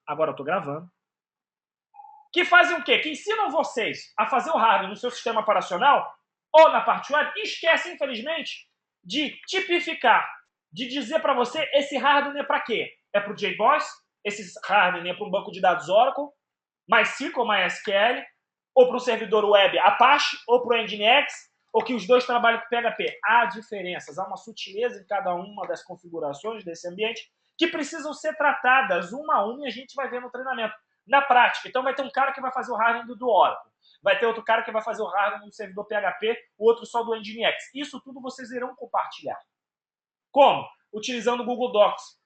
agora eu estou gravando, que fazem o quê? Que ensinam vocês a fazer o hardware no seu sistema operacional ou na parte web e esquecem, infelizmente, de tipificar, de dizer para você esse hardware é para quê? É para o JBoss, esse hardware é para um banco de dados Oracle, MySQL ou MySQL, ou para um servidor web Apache, ou para o Nginx, ou que os dois trabalham com PHP. Há diferenças, há uma sutileza em cada uma das configurações desse ambiente que precisam ser tratadas uma a uma e a gente vai ver no treinamento. Na prática, então vai ter um cara que vai fazer o hardware do Oracle, vai ter outro cara que vai fazer o hardware do servidor PHP, o outro só do Nginx. Isso tudo vocês irão compartilhar. Como? Utilizando o Google Docs,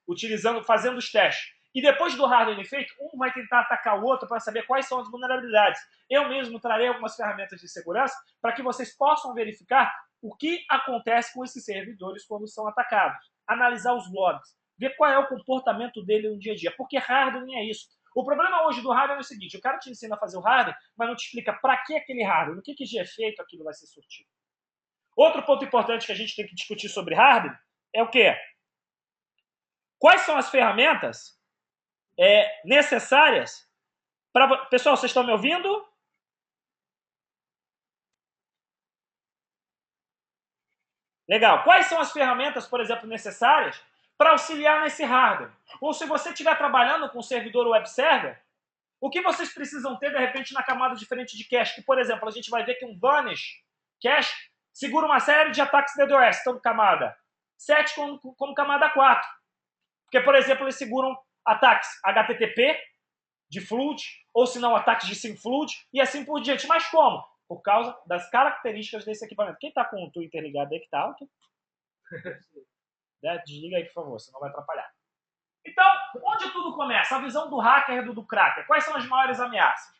fazendo os testes. E depois do hardware feito, um vai tentar atacar o outro para saber quais são as vulnerabilidades. Eu mesmo trarei algumas ferramentas de segurança para que vocês possam verificar o que acontece com esses servidores quando são atacados. Analisar os logs, ver qual é o comportamento dele no dia a dia. Porque hardware é isso. O problema hoje do hardware é o seguinte, o cara te ensina a fazer o hardware, mas não te explica para que aquele hardware, no que de efeito aquilo vai ser surtido. Outro ponto importante que a gente tem que discutir sobre hardware é o quê? Quais são as ferramentas necessárias para... Pessoal, vocês estão me ouvindo? Legal. Quais são as ferramentas, por exemplo, necessárias para auxiliar nesse hardware? Ou se você estiver trabalhando com um servidor web server, o que vocês precisam ter, de repente, na camada diferente de cache? Que, por exemplo, a gente vai ver que um Vanish cache segura uma série de ataques DDoS, tanto camada 7 como camada 4. Porque, por exemplo, eles seguram ataques HTTP de flood, ou se não, ataques de SymFlood, e assim por diante. Mas como? Por causa das características desse equipamento. Quem está com o Twitter ligado aí que está alto? Desliga aí, por favor, senão vai atrapalhar. Então, onde tudo começa? A visão do hacker e do cracker. Quais são as maiores ameaças?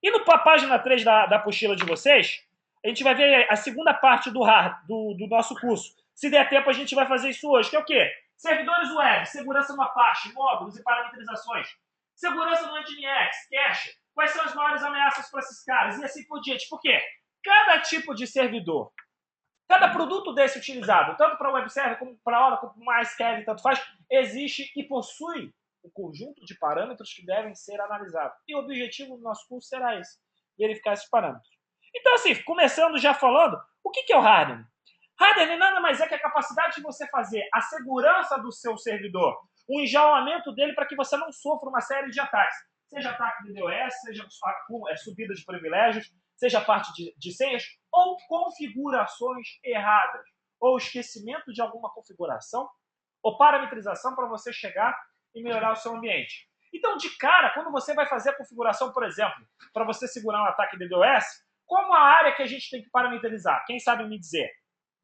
E na página 3 da apostila de vocês, a gente vai ver a segunda parte do nosso curso. Se der tempo, a gente vai fazer isso hoje, que é o quê? Servidores web, segurança no Apache, módulos e parametrizações. Segurança no Nginx, cache. Quais são as maiores ameaças para esses caras? E assim por diante. Por quê? Cada tipo de servidor, cada produto desse utilizado, tanto para web server, como para Oracle, como para MySQL, tanto faz, existe e possui um conjunto de parâmetros que devem ser analisados. E o objetivo do nosso curso será esse, verificar esses parâmetros. Então, assim, começando já falando, o que é o hardening? Hardening nada mais é que a capacidade de você fazer a segurança do seu servidor, o enjaulamento dele para que você não sofra uma série de ataques. Seja ataque de DDoS, seja subida de privilégios, seja parte de senhas, ou configurações erradas, ou esquecimento de alguma configuração, ou parametrização para você chegar e melhorar o seu ambiente. Então, de cara, quando você vai fazer a configuração, por exemplo, para você segurar um ataque de DDoS, como a área que a gente tem que parametrizar? Quem sabe me dizer?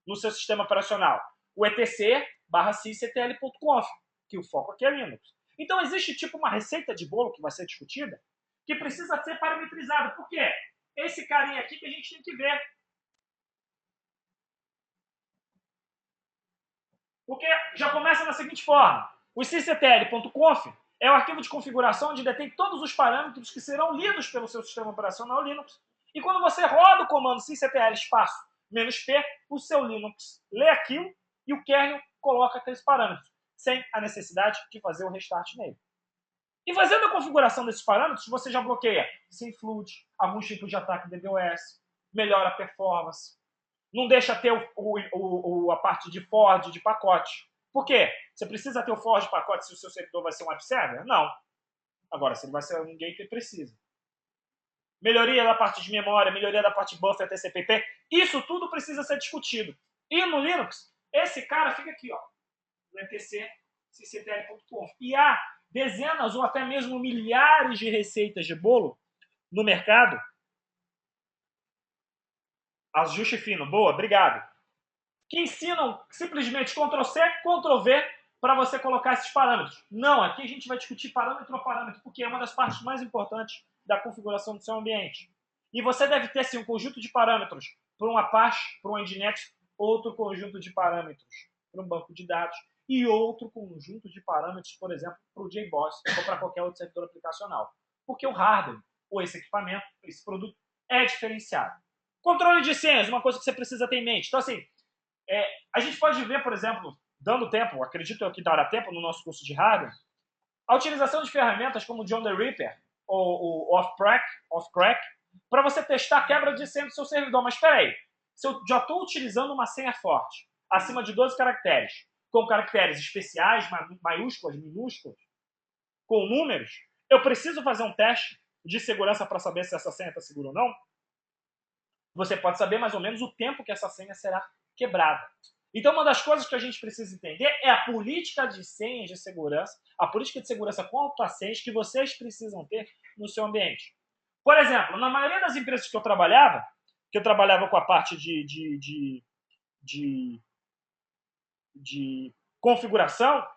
No seu sistema operacional, o etc/sysctl.conf, que o foco aqui é Linux. Então existe tipo uma receita de bolo que vai ser discutida, que precisa ser parametrizada. Por quê? Esse carinha aqui que a gente tem que ver. Porque já começa da seguinte forma. O sysctl.conf é o arquivo de configuração onde detém todos os parâmetros que serão lidos pelo seu sistema operacional Linux. E quando você roda o comando sysctl espaço -p, o seu Linux lê aquilo e o kernel coloca aqueles parâmetros, sem a necessidade de fazer o restart nele. E fazendo a configuração desses parâmetros, você já bloqueia SymFlood, alguns tipos de ataque DDoS, melhora a performance, não deixa ter a parte de forward de pacote. Por quê? Você precisa ter o forward de pacote se o seu servidor vai ser um web server? Não. Agora, se ele vai ser um gateway, precisa. Melhoria da parte de memória, melhoria da parte de buffer, TCP/IP, isso tudo precisa ser discutido. E no Linux, esse cara fica aqui, ó, no etc sysctl.conf. E há dezenas ou até mesmo milhares de receitas de bolo no mercado. Ajuste fino, boa, obrigado. Que ensinam simplesmente Ctrl+C, Ctrl+V para você colocar esses parâmetros. Não, aqui a gente vai discutir parâmetro a parâmetro, porque é uma das partes mais importantes da configuração do seu ambiente. E você deve ter sim, um conjunto de parâmetros para um Apache, para um Nginx, outro conjunto de parâmetros para um banco de dados e outro conjunto de parâmetros, por exemplo, para o JBoss ou para qualquer outro servidor aplicacional. Porque o hardware, ou esse equipamento, esse produto, é diferenciado. Controle de senhas, uma coisa que você precisa ter em mente. Então, assim, a gente pode ver, por exemplo, dando tempo, acredito eu que dará tempo no nosso curso de hardware, A utilização de ferramentas como o John the Ripper ou o Off-Crack para você testar a quebra de senha do seu servidor. Mas espera aí, se eu já estou utilizando uma senha forte, acima de 12 caracteres, com caracteres especiais, maiúsculas, minúsculas, com números, eu preciso fazer um teste de segurança para saber se essa senha está segura ou não? Você pode saber mais ou menos o tempo que essa senha será quebrada. Então, uma das coisas que a gente precisa entender é a política de senhas de segurança, a política de segurança quanto a senhas que vocês precisam ter no seu ambiente. Por exemplo, na maioria das empresas que eu trabalhava com a parte de configuração,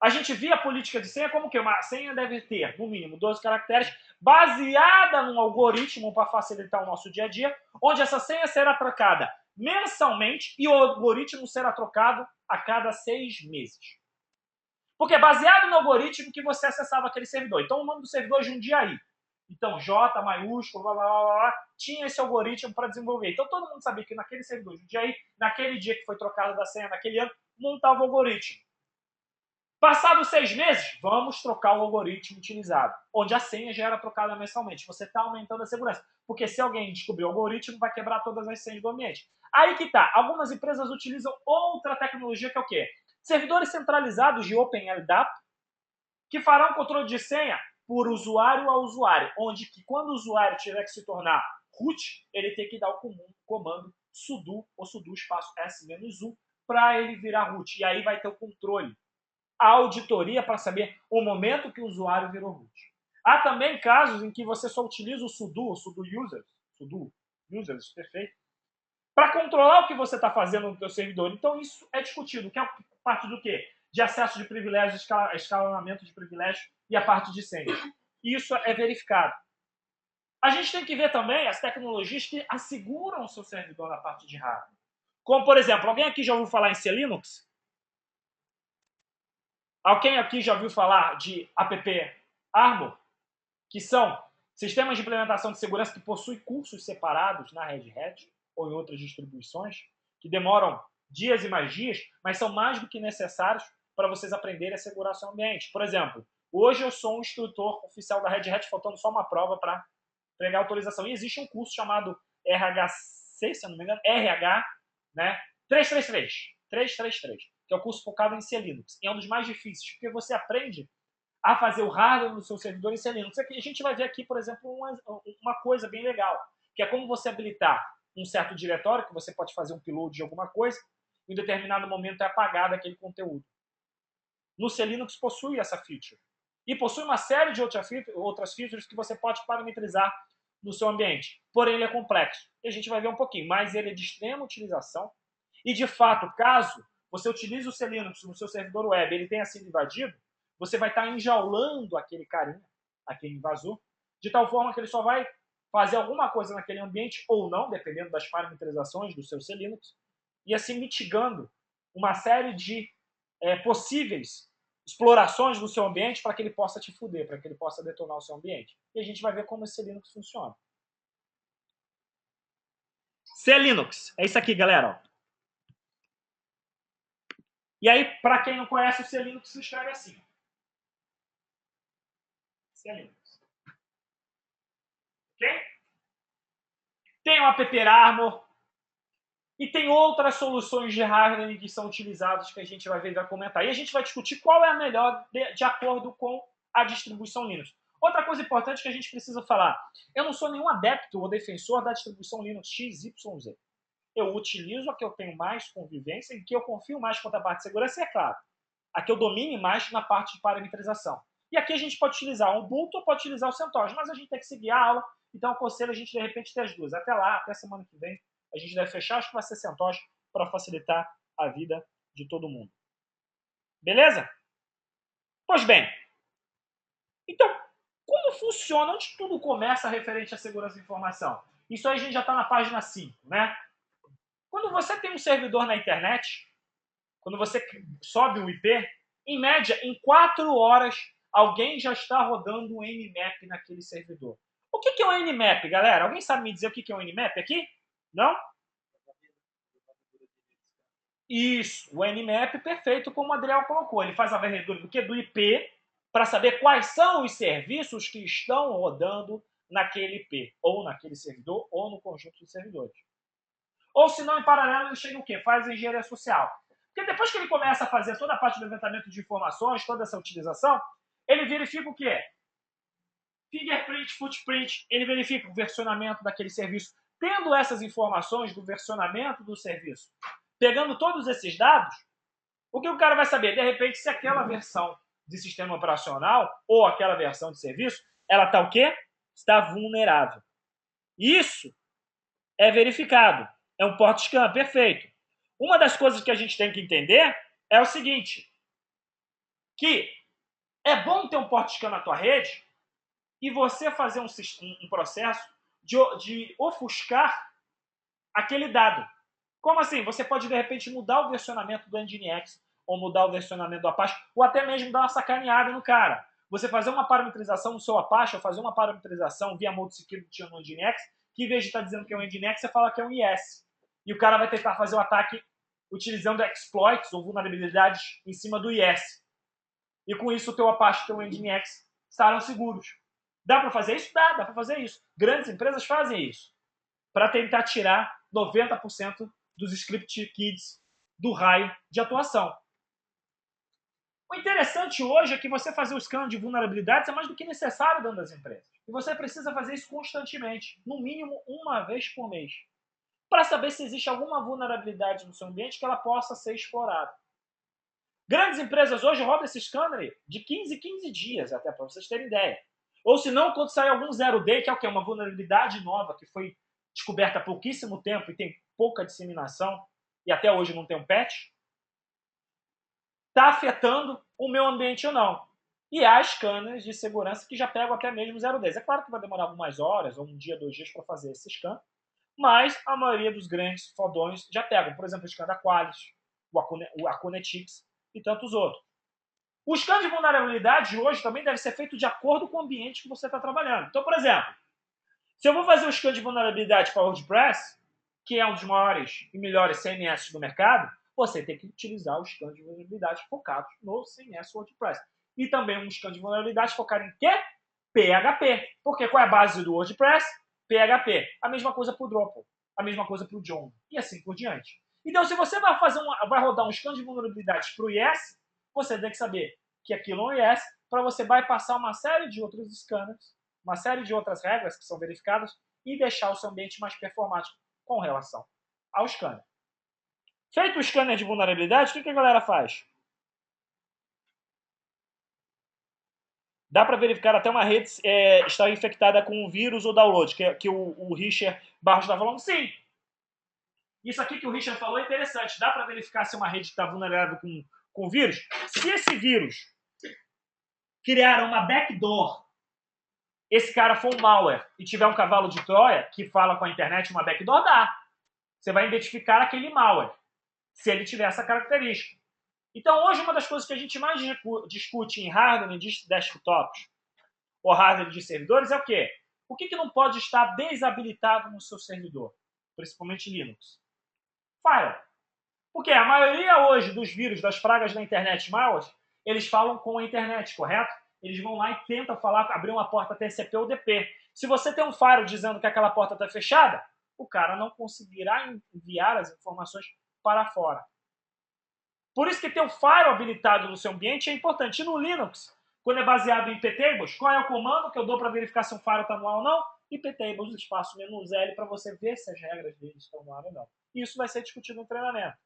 a gente via a política de senha como que uma senha deve ter, no mínimo, 12 caracteres, baseada num algoritmo para facilitar o nosso dia a dia, onde essa senha será trocada mensalmente e o algoritmo será trocado a cada 6 meses. Porque é baseado no algoritmo que você acessava aquele servidor. Então, o nome do servidor é Jundiaí. Então, J maiúsculo, blá, blá, blá, blá, tinha esse algoritmo para desenvolver. Então, todo mundo sabia que naquele servidor Jundiaí, naquele dia que foi trocado da senha, naquele ano, montava o algoritmo. Passados 6 meses, vamos trocar o algoritmo utilizado, onde a senha já era trocada mensalmente. Você está aumentando a segurança, porque se alguém descobrir o algoritmo, vai quebrar todas as senhas do ambiente. Aí que tá. Algumas empresas utilizam outra tecnologia que é o quê? Servidores centralizados de OpenLDAP, que farão controle de senha por usuário a usuário, onde que quando o usuário tiver que se tornar root, ele tem que dar o comando sudo ou sudo espaço S-U para ele virar root. E aí vai ter o controle, a auditoria para saber o momento que o usuário virou root. Há também casos em que você só utiliza o sudo users, perfeito, para controlar o que você está fazendo no seu servidor. Então isso é discutido, que é a parte do quê? De acesso de privilégios, escalonamento de privilégios e a parte de senhas. Isso é verificado. A gente tem que ver também as tecnologias que asseguram o seu servidor na parte de hardware. Como, por exemplo, alguém aqui já ouviu falar em C-Linux? Alguém aqui já ouviu falar de app Armor? Que são sistemas de implementação de segurança que possuem cursos separados na Red Hat ou em outras distribuições, que demoram dias e mais dias, mas são mais do que necessários para vocês aprenderem a segurar seu ambiente. Por exemplo, hoje eu sou um instrutor oficial da Red Hat, faltando só uma prova para pegar autorização. E existe um curso chamado RHC, se eu não me engano, RH, né? 333, que é o curso focado em C-Linux. E é um dos mais difíceis, porque você aprende a fazer o hardware no seu servidor em C-Linux. A gente vai ver aqui, por exemplo, uma coisa bem legal, que é como você habilitar um certo diretório, que você pode fazer um upload de alguma coisa, e em determinado momento é apagado aquele conteúdo. No C-Linux possui essa feature. E possui uma série de outras features que você pode parametrizar no seu ambiente. Porém, ele é complexo. E a gente vai ver um pouquinho, mas ele é de extrema utilização. E, de fato, caso você utilize o C-Linux no seu servidor web e ele tenha sido invadido, você vai estar enjaulando aquele carinha, aquele invasor, de tal forma que ele só vai fazer alguma coisa naquele ambiente ou não, dependendo das parametrizações do seu C-Linux, e assim mitigando uma série de possíveis explorações do seu ambiente para que ele possa te fuder, para que ele possa detonar o seu ambiente. E a gente vai ver como esse Linux funciona. C-Linux, é isso aqui, galera. E aí, para quem não conhece o C-Linux, se escreve assim. C-Linux. Ok? Tem o app Armor e tem outras soluções de hardware que são utilizadas que a gente vai ver e vai comentar. E a gente vai discutir qual é a melhor de acordo com a distribuição Linux. Outra coisa importante que a gente precisa falar. Eu não sou nenhum adepto ou defensor da distribuição Linux XYZ. Eu utilizo a que eu tenho mais convivência e que eu confio mais quanto à parte de segurança, e é claro, a que eu domine mais na parte de parametrização. E aqui a gente pode utilizar o Ubuntu ou pode utilizar o CentOS, mas a gente tem que seguir a aula, então eu aconselho a gente de repente ter as duas. Até lá, até semana que vem, a gente deve fechar, acho que vai ser CentOS para facilitar a vida de todo mundo. Beleza? Pois bem, então, como funciona, onde tudo começa referente à segurança da informação? Isso aí a gente já está na página 5, né? Quando você tem um servidor na internet, quando você sobe um IP, em média, em 4 horas, alguém já está rodando um Nmap naquele servidor. O que é um Nmap, galera? Alguém sabe me dizer o que é um Nmap aqui? Não? Isso, o Nmap perfeito, como o Adriel colocou. Ele faz a varredura do quê? Do IP, para saber quais são os serviços que estão rodando naquele IP, ou naquele servidor, ou no conjunto de servidores. Ou se não, em paralelo, ele chega o quê? Faz a engenharia social. Porque depois que ele começa a fazer toda a parte do levantamento de informações, toda essa utilização, ele verifica o quê? Fingerprint, footprint, ele verifica o versionamento daquele serviço. Tendo essas informações do versionamento do serviço, pegando todos esses dados, o que o cara vai saber? De repente, se aquela versão de sistema operacional ou aquela versão de serviço, ela está o quê? Está vulnerável. Isso é verificado. É um port scan, perfeito. Uma das coisas que a gente tem que entender é o seguinte, que é bom ter um port scan na tua rede e você fazer um processo de ofuscar aquele dado. Como assim? Você pode, de repente, mudar o versionamento do Nginx, ou mudar o versionamento do Apache, ou até mesmo dar uma sacaneada no cara. Você fazer uma parametrização no seu Apache, ou fazer uma parametrização via multi-security no Nginx, que em vez de estar dizendo que é um Nginx, você fala que é um IS. E o cara vai tentar fazer o ataque utilizando exploits ou vulnerabilidades em cima do IS. E com isso o teu Apache e o teu Nginx estarão seguros. Dá para fazer isso? Dá para fazer isso. Grandes empresas fazem isso. Para tentar tirar 90% dos script kids do raio de atuação. O interessante hoje é que você fazer o scan de vulnerabilidades é mais do que necessário dentro das empresas. E você precisa fazer isso constantemente, no mínimo uma vez por mês, para saber se existe alguma vulnerabilidade no seu ambiente que ela possa ser explorada. Grandes empresas hoje rodam esse scanner de 15 em 15 dias, até para vocês terem ideia. Ou se não, quando sai algum zero day, que é o quê? Uma vulnerabilidade nova que foi descoberta há pouquíssimo tempo e tem pouca disseminação, e até hoje não tem um patch, está afetando o meu ambiente ou não. E há scanners de segurança que já pegam até mesmo 010. É claro que vai demorar algumas horas, ou um dia, 2 dias para fazer esse scan, mas a maioria dos grandes fodões já pegam. Por exemplo, o scan da Qualys, o Aconetix e tantos outros. O scan de vulnerabilidade hoje também deve ser feito de acordo com o ambiente que você está trabalhando. Então, por exemplo, se eu vou fazer um scan de vulnerabilidade para WordPress, que é um dos maiores e melhores CMS do mercado, você tem que utilizar o scan de vulnerabilidade focado no CMS WordPress. E também um scan de vulnerabilidade focado em quê? PHP. Porque qual é a base do WordPress? PHP. A mesma coisa para o Drupal. A mesma coisa para o Joomla. E assim por diante. Então, se você vai rodar um scan de vulnerabilidade para o IS, você tem que saber que aquilo é um IS para você bypassar uma série de outros scanners, uma série de outras regras que são verificadas e deixar o seu ambiente mais performático com relação ao scanner. Feito o scanner de vulnerabilidade, o que a galera faz? Dá para verificar até uma rede estar infectada com um vírus ou download, que o Richard Barros está falando. Sim! Isso aqui que o Richard falou é interessante. Dá para verificar se uma rede está vulnerável com vírus? Se esse vírus criar uma backdoor, esse cara for um malware e tiver um cavalo de Troia que fala com a internet uma backdoor, dá. Você vai identificar aquele malware, se ele tiver essa característica. Então, hoje, uma das coisas que a gente mais discute em hardware de desktops ou hardware de servidores é o quê? O que não pode estar desabilitado no seu servidor, principalmente Linux? Firewall. Porque a maioria hoje dos vírus, das pragas da internet malware, eles falam com a internet, correto? Eles vão lá e tentam abrir uma porta TCP ou DP. Se você tem um firewall dizendo que aquela porta está fechada, o cara não conseguirá enviar as informações para fora. Por isso que ter o firewall habilitado no seu ambiente é importante. E no Linux, quando é baseado em iptables, qual é o comando que eu dou para verificar se um firewall está no ar ou não? iptables, espaço "-l", para você ver se as regras dele estão no ar ou não. Isso vai ser discutido no treinamento.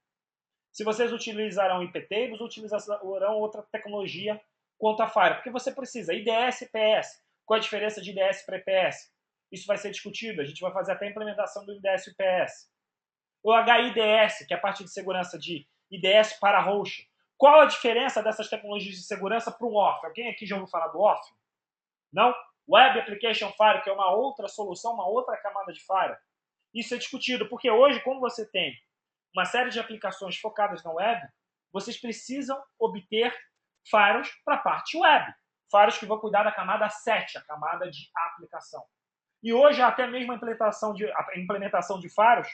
Se vocês utilizarão iptables, utilizarão outra tecnologia quanto a firewall. Porque você precisa IDS e IPS. Qual a diferença de IDS para IPS? Isso vai ser discutido. A gente vai fazer até a implementação do IDS e IPS. O HIDS, que é a parte de segurança de IDS para host. Qual a diferença dessas tecnologias de segurança para o OAuth? Alguém aqui já ouviu falar do OAuth? Não? Web Application Firewall, que é uma outra solução, uma outra camada de firewall. Isso é discutido, porque hoje, como você tem uma série de aplicações focadas na web, vocês precisam obter firewalls para a parte web. Firewalls que vão cuidar da camada 7, a camada de aplicação. E hoje, até mesmo a implementação de firewalls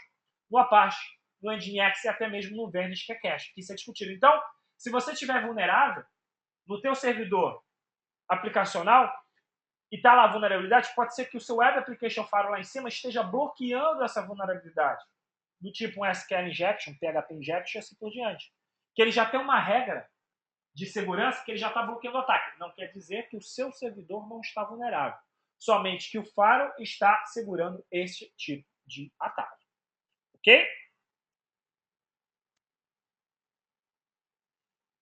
no Apache, no Nginx e até mesmo no Vanish, que é cache, que isso é discutido. Então, se você estiver vulnerável no teu servidor aplicacional e está lá a vulnerabilidade, pode ser que o seu Web Application Firewall lá em cima esteja bloqueando essa vulnerabilidade, do tipo um SQL Injection, PHP Injection e assim por diante. Que ele já tem uma regra de segurança que ele já está bloqueando o ataque. Não quer dizer que o seu servidor não está vulnerável. Somente que o firewall está segurando este tipo de ataque. Ok?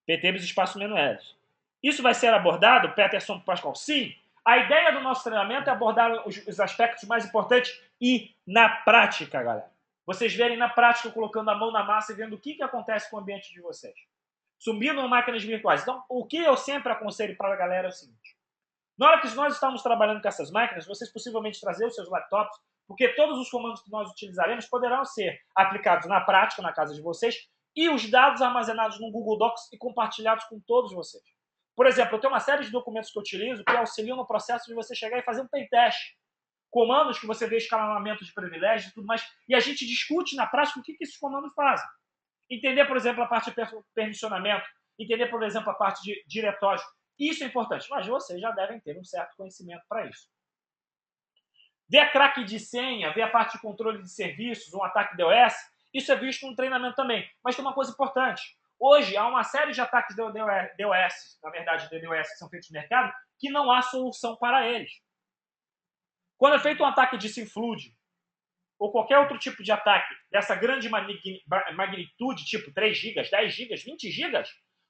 PTBs espaço menos S. Isso vai ser abordado, Peterson Pascoal? Sim. A ideia do nosso treinamento é abordar os aspectos mais importantes e na prática, galera. Vocês verem na prática, colocando a mão na massa e vendo o que acontece com o ambiente de vocês. Subindo máquinas virtuais. Então, o que eu sempre aconselho para a galera é o seguinte. Na hora que nós estamos trabalhando com essas máquinas, vocês possivelmente trazem os seus laptops, porque todos os comandos que nós utilizaremos poderão ser aplicados na prática, na casa de vocês, e os dados armazenados no Google Docs e compartilhados com todos vocês. Por exemplo, eu tenho uma série de documentos que eu utilizo que auxiliam no processo de você chegar e fazer um pentest. Comandos que você vê escalonamento de privilégios e tudo mais, e a gente discute na prática o que esses comandos fazem. Entender, por exemplo, a parte de permissionamento, entender, por exemplo, a parte de diretórios. Isso é importante, mas vocês já devem ter um certo conhecimento para isso. Ver a crack de senha, ver a parte de controle de serviços, um ataque DOS, isso é visto no treinamento também. Mas tem uma coisa importante. Hoje há uma série de ataques DOS, na verdade DDoS, que são feitos no mercado, que não há solução para eles. Quando é feito um ataque de SymFlood, ou qualquer outro tipo de ataque dessa grande magnitude, tipo 3 GB, 10 GB, 20 GB,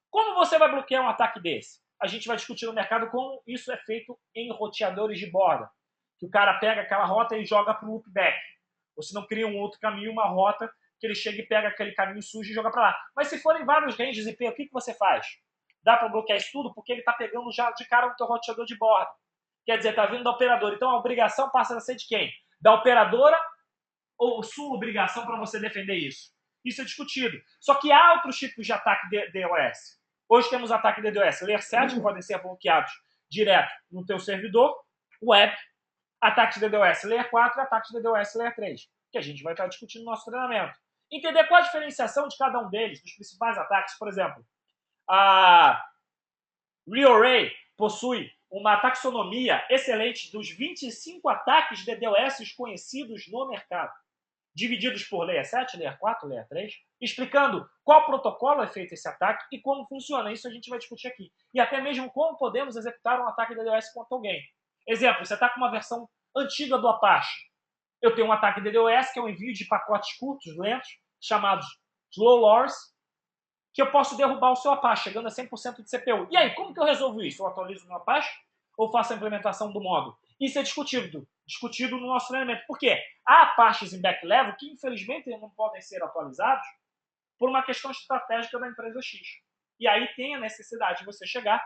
como você vai bloquear um ataque desse? A gente vai discutir no mercado como isso é feito em roteadores de borda. Que o cara pega aquela rota e joga para o loopback. Ou se não cria um outro caminho, uma rota, que ele chega e pega aquele caminho sujo e joga para lá. Mas se forem vários ranges IP, o que você faz? Dá para bloquear isso tudo porque ele está pegando já de cara no teu roteador de borda. Quer dizer, está vindo da operadora. Então a obrigação passa a ser de quem? Da operadora ou sua obrigação para você defender isso? Isso é discutido. Só que há outros tipos de ataque DDoS. Hoje temos ataque DDoS Layer 7, que podem ser bloqueados direto no teu servidor, web, ataques DDoS Layer 4 e ataques DDoS Layer 3, que a gente vai estar discutindo no nosso treinamento. Entender qual a diferenciação de cada um deles, dos principais ataques. Por exemplo, a ReArray possui uma taxonomia excelente dos 25 ataques DDoS conhecidos no mercado, divididos por Layer 7, Layer 4, Layer 3, explicando qual protocolo é feito esse ataque e como funciona. Isso a gente vai discutir aqui. E até mesmo como podemos executar um ataque DDoS contra alguém. Exemplo, você está com uma versão antiga do Apache. Eu tenho um ataque DDoS, que é um envio de pacotes curtos, lentos, chamados slow LORs, que eu posso derrubar o seu Apache, chegando a 100% de CPU. E aí, como que eu resolvo isso? Eu atualizo no Apache ou faço a implementação do módulo? Isso é discutido no nosso treinamento. Por quê? Há Apaches em back level que, infelizmente, não podem ser atualizados por uma questão estratégica da empresa X. E aí tem a necessidade de você chegar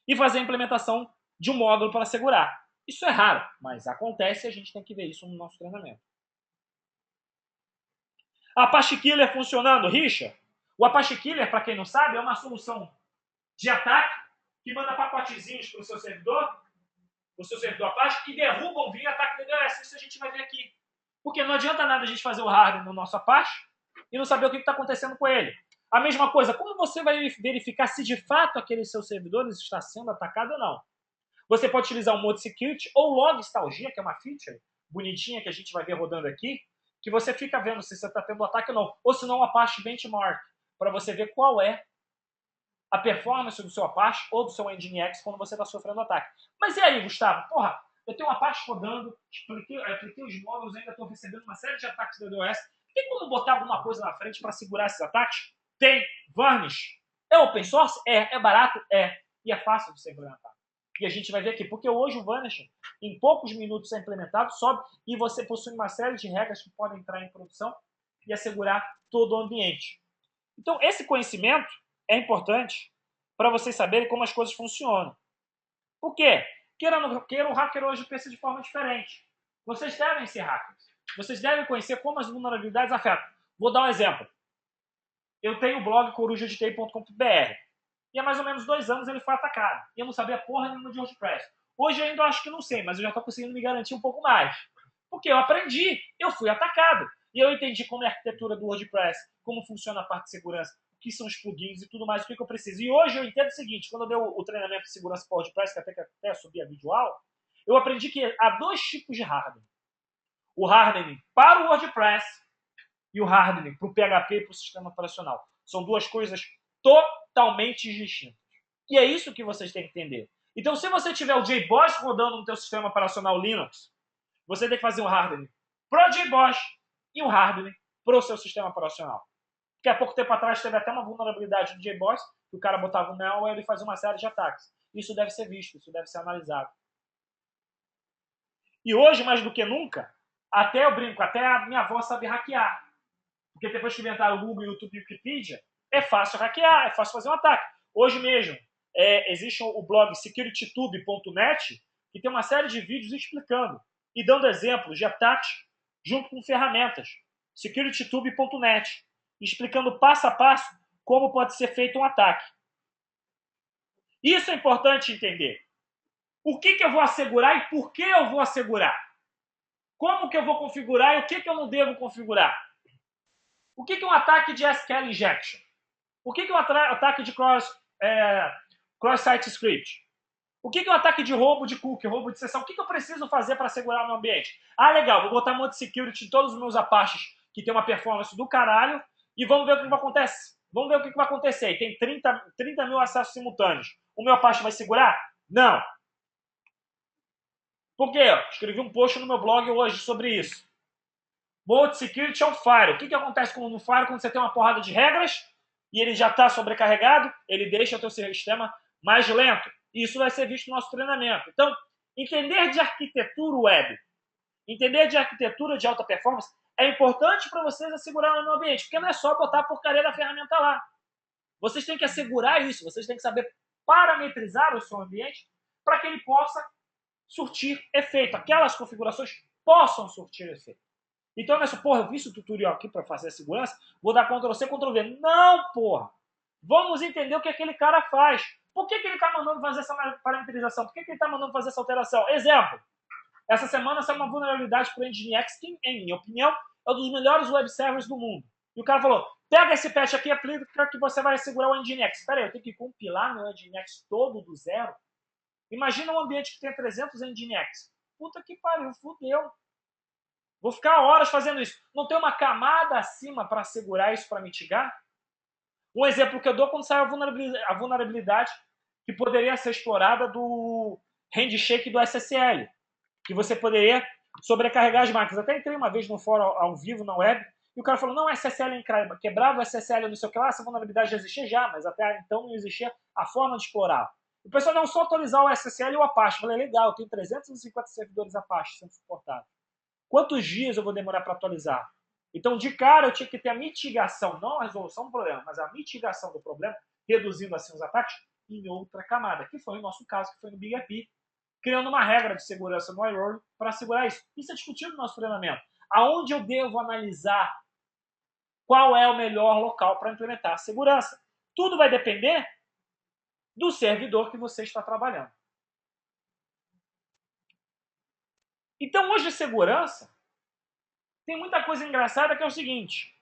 e fazer a implementação de um módulo para segurar. Isso é raro, mas acontece e a gente tem que ver isso no nosso treinamento. Apache Killer funcionando, Richard? O Apache Killer, para quem não sabe, é uma solução de ataque que manda pacotezinhos para o seu servidor Apache, e derrubam via ataque DDoS. Isso a gente vai ver aqui. Porque não adianta nada a gente fazer o hardware no nosso Apache e não saber o que está acontecendo com ele. A mesma coisa, como você vai verificar se de fato aquele seu servidor está sendo atacado ou não? Você pode utilizar o Mode Security ou Logstalgia, que é uma feature bonitinha que a gente vai ver rodando aqui, que você fica vendo se você está tendo ataque ou não. Ou se não, o Apache Benchmark, para você ver qual é a performance do seu Apache ou do seu Nginx quando você está sofrendo ataque. Mas e aí, Gustavo? Porra, eu tenho um Apache rodando, apliquei os módulos, ainda estou recebendo uma série de ataques da DDoS. Tem como botar alguma coisa na frente para segurar esses ataques? Tem. Varnish. É open source? É. É barato? É. E é fácil de ser implementado. E a gente vai ver aqui, porque hoje o Varnish, em poucos minutos é implementado, sobe, e você possui uma série de regras que podem entrar em produção e assegurar todo o ambiente. Então, esse conhecimento é importante para vocês saberem como as coisas funcionam. Por quê? Queira ou não queira, o hacker hoje pensa de forma diferente. Vocês devem ser hackers. Vocês devem conhecer como as vulnerabilidades afetam. Vou dar um exemplo. Eu tenho o blog corujadti.com.br. E há mais ou menos 2 anos ele foi atacado. E eu não sabia porra nenhuma de WordPress. Hoje eu ainda acho que não sei, mas eu já estou conseguindo me garantir um pouco mais. Porque eu aprendi, eu fui atacado. E eu entendi como é a arquitetura do WordPress, como funciona a parte de segurança. que são os plugins e tudo mais, o que eu preciso. E hoje eu entendo o seguinte, quando eu dei o treinamento de segurança para o WordPress, que até subi a videoaula, eu aprendi que há dois tipos de hardening. O hardening para o WordPress e o hardening para o PHP e para o sistema operacional. São duas coisas totalmente distintas. E é isso que vocês têm que entender. Então, se você tiver o JBoss rodando no seu sistema operacional Linux, você tem que fazer um hardening para o JBoss e um hardening para o seu sistema operacional. Porque há pouco tempo atrás teve até uma vulnerabilidade do JBoss, que o cara botava um malware e fazia uma série de ataques. Isso deve ser visto, isso deve ser analisado. E hoje, mais do que nunca, até eu brinco, até a minha avó sabe hackear. Porque depois que inventaram o Google, YouTube e Wikipedia, é fácil hackear, é fácil fazer um ataque. Hoje mesmo, existe o blog securitytube.net, que tem uma série de vídeos explicando e dando exemplos de ataques junto com ferramentas. securitytube.net, explicando passo a passo como pode ser feito um ataque. Isso é importante entender. O que eu vou assegurar e por que eu vou assegurar? Como que eu vou configurar e o que eu não devo configurar? O que é um ataque de SQL injection? O que é um ataque de cross-site script? O que é um ataque de roubo de cookie, roubo de sessão? O que eu preciso fazer para segurar o meu ambiente? Ah, legal, vou botar um monte de security em todos os meus Apaches que tem uma performance do caralho e vamos ver o que vai acontecer. Vamos ver o que vai acontecer. E tem 30 mil acessos simultâneos. O meu Apache vai segurar? Não. Por quê? Escrevi um post no meu blog hoje sobre isso. Mode Security on Fire. O que acontece no Fire quando você tem uma porrada de regras e ele já está sobrecarregado? Ele deixa o teu sistema mais lento. E isso vai ser visto no nosso treinamento. Então, entender de arquitetura web, entender de arquitetura de alta performance é importante para vocês assegurarem no ambiente, porque não é só botar a porcaria da ferramenta lá. Vocês têm que assegurar isso, vocês têm que saber parametrizar o seu ambiente para que ele possa surtir efeito. Aquelas configurações possam surtir efeito. Então, nessa, porra, eu vi esse tutorial aqui para fazer a segurança, vou dar Ctrl+C, Ctrl+V. Não, porra! Vamos entender o que aquele cara faz. Por que ele está mandando fazer essa parametrização? Por que ele está mandando fazer essa alteração? Exemplo, essa semana saiu uma vulnerabilidade para o Nginx, que, em minha opinião, é um dos melhores web servers do mundo. E o cara falou, pega esse patch aqui e aplica que você vai segurar o Nginx. Espera aí, eu tenho que compilar meu Nginx todo do zero? Imagina um ambiente que tem 300 Nginx. Puta que pariu, fudeu. Vou ficar horas fazendo isso. Não tem uma camada acima para assegurar isso, para mitigar? Um exemplo que eu dou quando saiu a vulnerabilidade que poderia ser explorada do handshake do SSL, que você poderia sobrecarregar as máquinas. Até entrei uma vez no fórum ao vivo, na web, e o cara falou, não, SSL quebrava o SSL, não sei o que lá, essa vulnerabilidade já existia já, mas até então não existia a forma de explorar. O pessoal não só atualizar o SSL e o Apache. Eu falei, legal, eu tenho 350 servidores Apache sendo suportados. Quantos dias eu vou demorar para atualizar? Então, de cara, eu tinha que ter a mitigação, não a resolução do problema, mas a mitigação do problema, reduzindo assim os ataques em outra camada, que foi o nosso caso, que foi no Big API, criando uma regra de segurança no iRoll para assegurar isso. Isso é discutido no nosso treinamento. Aonde eu devo analisar qual é o melhor local para implementar a segurança? Tudo vai depender do servidor que você está trabalhando. Então, hoje, segurança tem muita coisa engraçada que é o seguinte.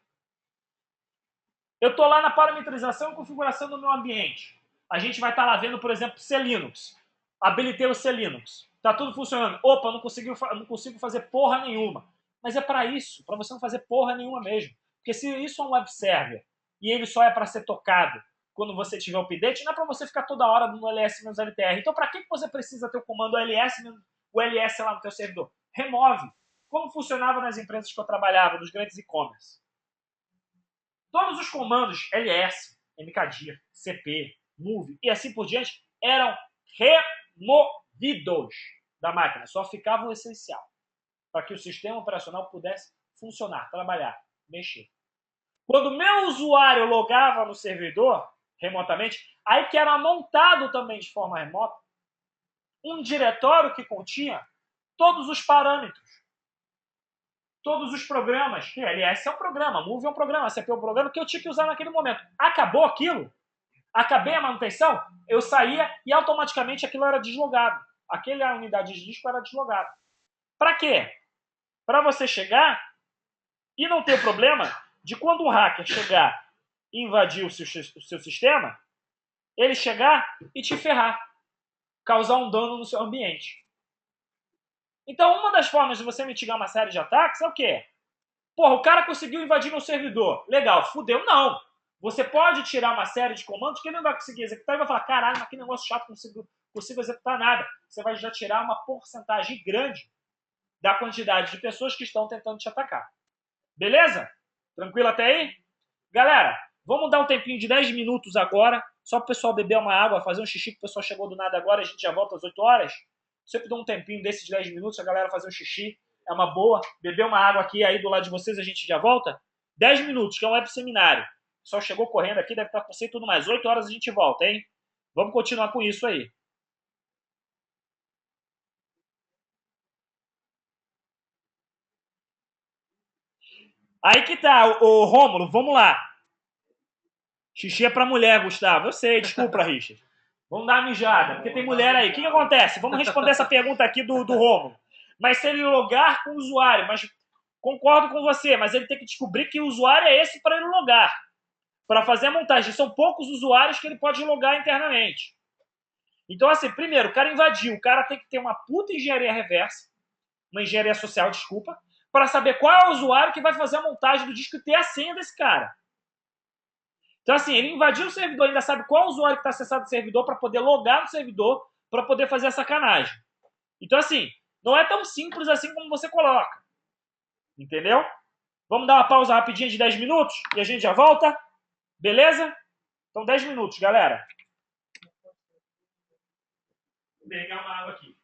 Eu estou lá na parametrização e configuração do meu ambiente. A gente vai estar lá vendo, por exemplo, C-Linux. Habilitei o C-Linux. Está tudo funcionando. Opa, não consigo fazer porra nenhuma. Mas é para isso, para você não fazer porra nenhuma mesmo. Porque se isso é um web server e ele só é para ser tocado quando você tiver o update, não é para você ficar toda hora no ls-ltr. Então, para que você precisa ter o comando o ls lá no teu servidor? Remove. Como funcionava nas empresas que eu trabalhava, nos grandes e-commerce? Todos os comandos ls, mkdir, cp, move e assim por diante eram removidos da máquina. Só ficava o essencial para que o sistema operacional pudesse funcionar, trabalhar, mexer. Quando o meu usuário logava no servidor remotamente, aí que era montado também de forma remota um diretório que continha todos os parâmetros, todos os programas, que LS é um programa, Move é um programa, CP é um programa que eu tinha que usar naquele momento. Acabou aquilo, acabei a manutenção, eu saía e automaticamente aquilo era deslogado. Aquela unidade de disco era deslogada. Para quê? Para você chegar e não ter problema de quando um hacker chegar invadir o seu sistema, ele chegar e te ferrar, causar um dano no seu ambiente. Então, uma das formas de você mitigar uma série de ataques é o quê? Porra, o cara conseguiu invadir meu servidor. Legal, fudeu. Não. Você pode tirar uma série de comandos que ele não vai conseguir executar e vai falar, caralho, mas que negócio chato, não consigo executar nada. Você vai já tirar uma porcentagem grande da quantidade de pessoas que estão tentando te atacar. Beleza? Tranquilo até aí? Galera, vamos dar um tempinho de 10 minutos agora, só para o pessoal beber uma água, fazer um xixi, que o pessoal chegou do nada agora, a gente já volta às 8 horas. Sempre dou um tempinho desses 10 minutos, a galera fazer um xixi, é uma boa. Beber uma água aqui, aí do lado de vocês a gente já volta. 10 minutos, que é um web seminário. O pessoal chegou correndo aqui, deve estar com você e tudo mais. 8 horas a gente volta, hein? Vamos continuar com isso aí. Aí que tá, o Rômulo, vamos lá. Xixi é pra mulher, Gustavo. Eu sei, desculpa, Richard. Vamos dar uma mijada, porque tem mulher aí. O que acontece? Vamos responder essa pergunta aqui do Rômulo. Mas se ele logar com o usuário, mas concordo com você, mas ele tem que descobrir que o usuário é esse para ele logar. Para fazer a montagem. São poucos usuários que ele pode logar internamente. Então, assim, primeiro, o cara invadiu. O cara tem que ter uma puta engenharia reversa, uma engenharia social, desculpa, para saber qual é o usuário que vai fazer a montagem do disco e ter a senha desse cara. Então, assim, ele invadiu o servidor, ainda sabe qual usuário que está acessado o servidor para poder logar no servidor, para poder fazer a sacanagem. Então, assim, não é tão simples assim como você coloca. Entendeu? Vamos dar uma pausa rapidinha de 10 minutos e a gente já volta? Beleza? Então, 10 minutos, galera. Vou pegar uma água aqui.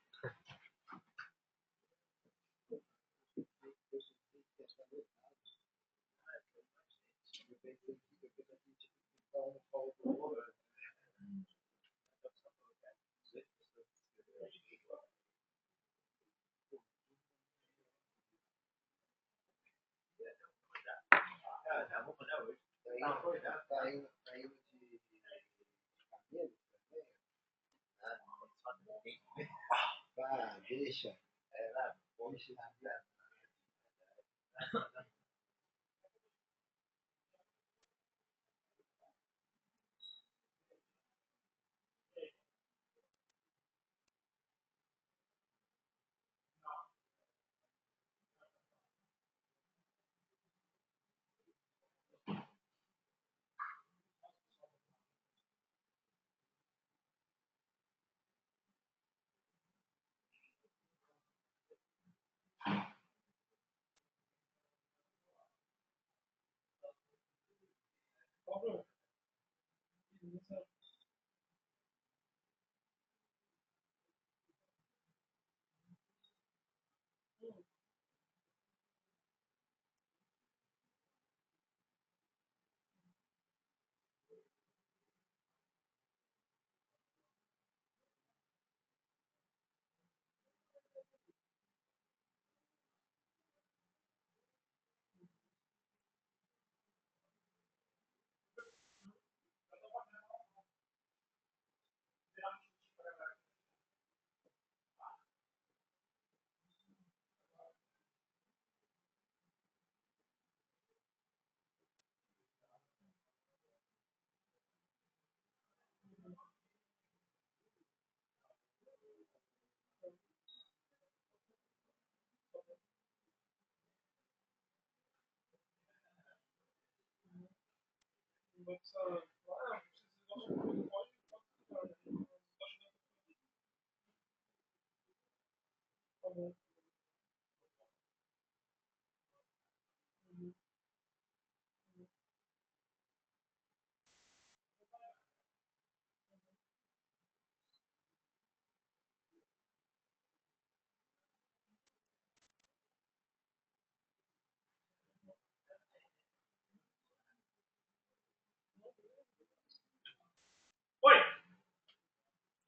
Deixa. Oi.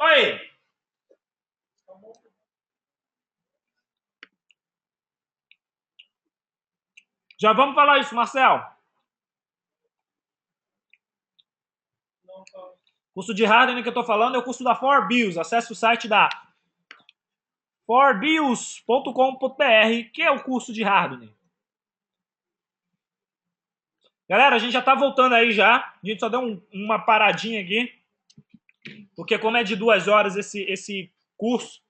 Oi. Já vamos falar isso, Marcel. O curso de hardening que eu estou falando é o curso da ForBios. Acesse o site da forbios.com.br, que é o curso de hardening. Galera, a gente já tá voltando aí já. A gente só deu uma paradinha aqui. Porque como é de 2 horas esse curso,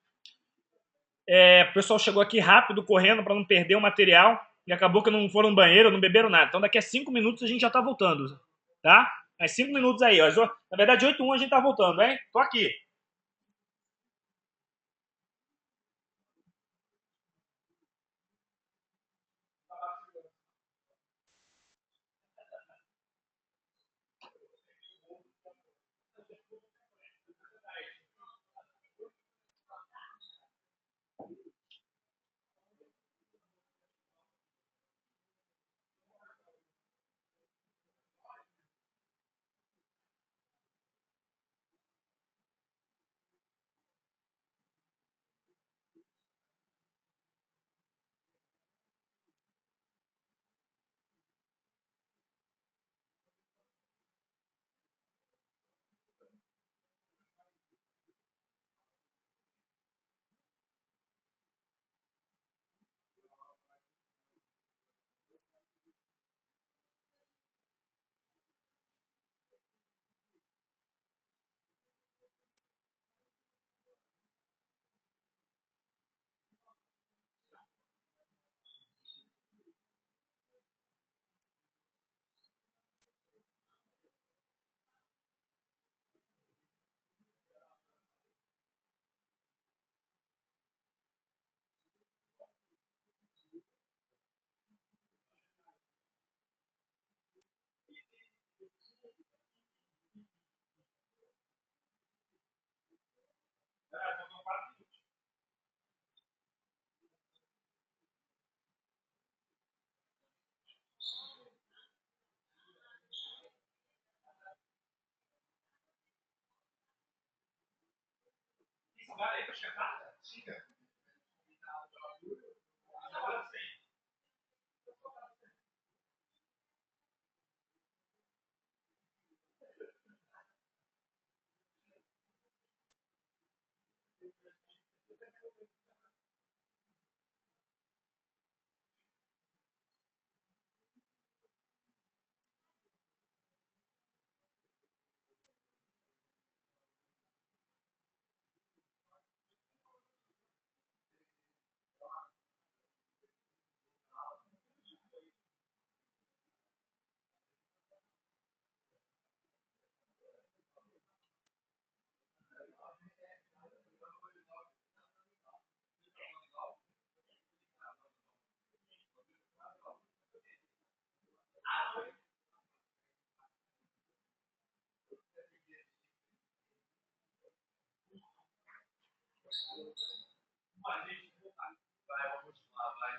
o pessoal chegou aqui rápido, correndo, para não perder o material. E acabou que não foram no banheiro, não beberam nada. Então daqui a 5 minutos a gente já tá voltando. Tá? Mais 5 minutos aí. Ó. Na verdade, 8h01 a gente tá voltando, hein? Tô aqui.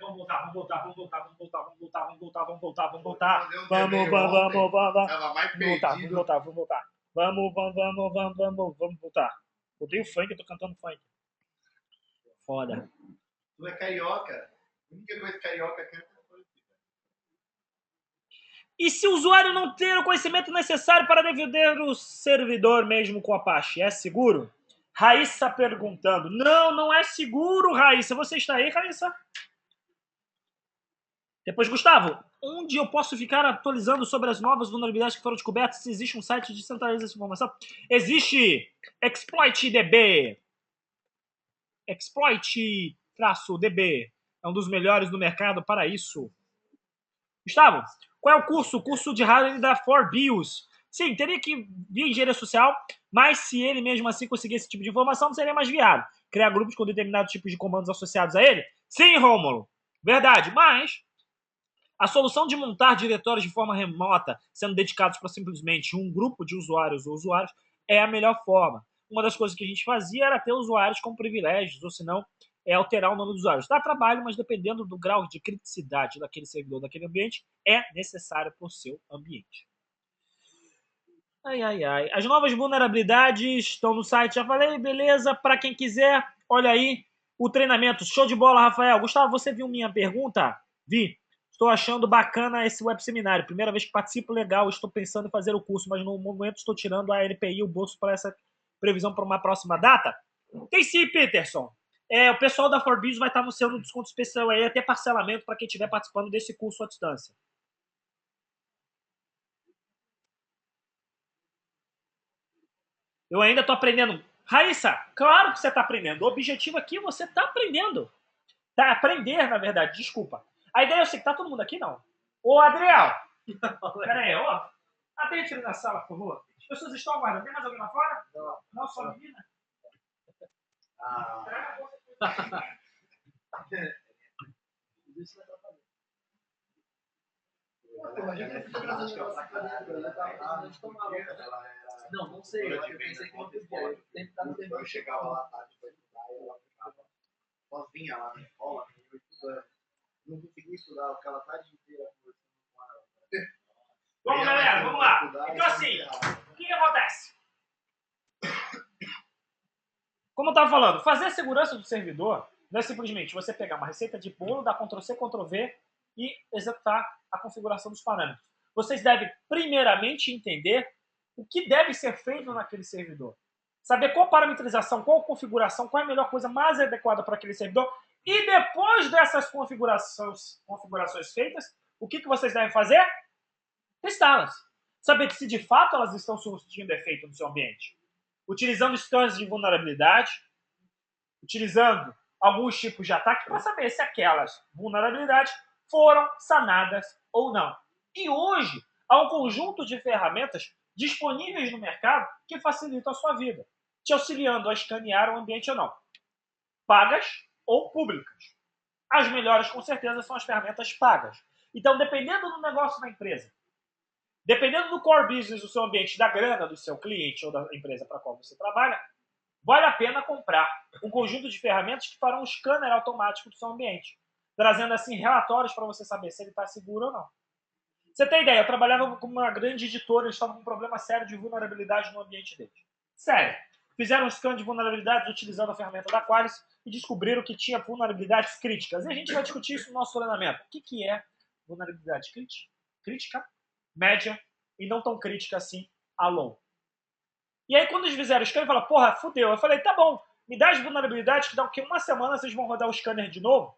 Vamos voltar, vamos voltar, vamos voltar, vamos voltar, vamos voltar, vamos voltar, vamos voltar, vamos voltar. Vamos. Tava mais Vamos voltar, vamos voltar. Vamos voltar. Odeio funk, eu tô cantando funk. Foda. Tu é carioca. A única coisa que carioca canta. E se o usuário não ter o conhecimento necessário para defender o servidor mesmo com Apache, é seguro? Raíssa perguntando. Não, não é seguro, Raíssa. Você está aí, Raíssa? Depois, Gustavo, onde eu posso ficar atualizando sobre as novas vulnerabilidades que foram descobertas? Se existe um site de centralização de informação? Existe ExploitDB. Exploit-DB. É um dos melhores do mercado para isso. Gustavo, qual é o curso? O curso de hardware da ForBIOS. Sim, teria que via engenharia social, mas se ele mesmo assim conseguir esse tipo de informação, não seria mais viável. Criar grupos com determinados tipos de comandos associados a ele? Sim, Rômulo. Verdade, mas a solução de montar diretórios de forma remota, sendo dedicados para simplesmente um grupo de usuários ou usuários, é a melhor forma. Uma das coisas que a gente fazia era ter usuários com privilégios, ou se não, alterar o nome dos usuários. Dá trabalho, mas dependendo do grau de criticidade daquele servidor, daquele ambiente, é necessário para o seu ambiente. Ai, ai, ai. As novas vulnerabilidades estão no site, já falei, beleza. Para quem quiser, olha aí o treinamento. Show de bola, Rafael. Gustavo, você viu minha pergunta? Vi. Estou achando bacana esse web seminário. Primeira vez que participo, legal. Estou pensando em fazer o curso, mas no momento estou tirando a LPI e o bolso para essa previsão para uma próxima data. Tem sim, Peterson. O pessoal da Forbiz vai estar anunciando um desconto especial aí, até parcelamento para quem estiver participando desse curso à distância. Eu ainda estou aprendendo. Raíssa, claro que você está aprendendo. O objetivo aqui é você está aprendendo. Tá, aprender, na verdade, desculpa. A ideia é que tá todo mundo aqui, não. Ô, Adriel. Pera aí, ó. Atende ele na sala, por favor. As pessoas estão aguardando. Tem mais alguém lá fora? Não. Não, só a menina? Não sei. Eu pensei que não podia. Eu chegava lá tarde pra estudar e ela ficava sozinha lá na escola, estudando. Não conseguia estudar, eu ficava a tarde inteira conversando com ela. Vamos, galera, vamos lá. Então, assim, o que acontece? Como eu estava falando, fazer a segurança do servidor não é simplesmente você pegar uma receita de bolo, dar Ctrl+C, Ctrl+V e executar a configuração dos parâmetros. Vocês devem, primeiramente, entender o que deve ser feito naquele servidor. Saber qual parametrização, qual configuração, qual é a melhor coisa mais adequada para aquele servidor. E depois dessas configurações feitas, o que vocês devem fazer? Testá-las. Saber se de fato elas estão surtindo efeito no seu ambiente. Utilizando scans de vulnerabilidade, utilizando alguns tipos de ataque para saber se aquelas vulnerabilidades foram sanadas ou não. E hoje, há um conjunto de ferramentas disponíveis no mercado que facilitam a sua vida, te auxiliando a escanear o ambiente ou não. Pagas ou públicas. As melhores, com certeza, são as ferramentas pagas. Então, dependendo do negócio da empresa, dependendo do core business do seu ambiente, da grana do seu cliente ou da empresa para a qual você trabalha, vale a pena comprar um conjunto de ferramentas que farão um scanner automático do seu ambiente, trazendo assim relatórios para você saber se ele está seguro ou não. Você tem ideia, eu trabalhava com uma grande editora, eles estavam com um problema sério de vulnerabilidade no ambiente deles. Sério. Fizeram um scan de vulnerabilidades utilizando a ferramenta da Qualys e descobriram que tinha vulnerabilidades críticas. E a gente vai discutir isso no nosso treinamento. O que é vulnerabilidade crítica, média e não tão crítica assim a low. E aí quando eles fizeram o scanner, falaram, porra, fudeu. Eu falei, tá bom, me dá as vulnerabilidades que dá o quê? Uma semana vocês vão rodar o scanner de novo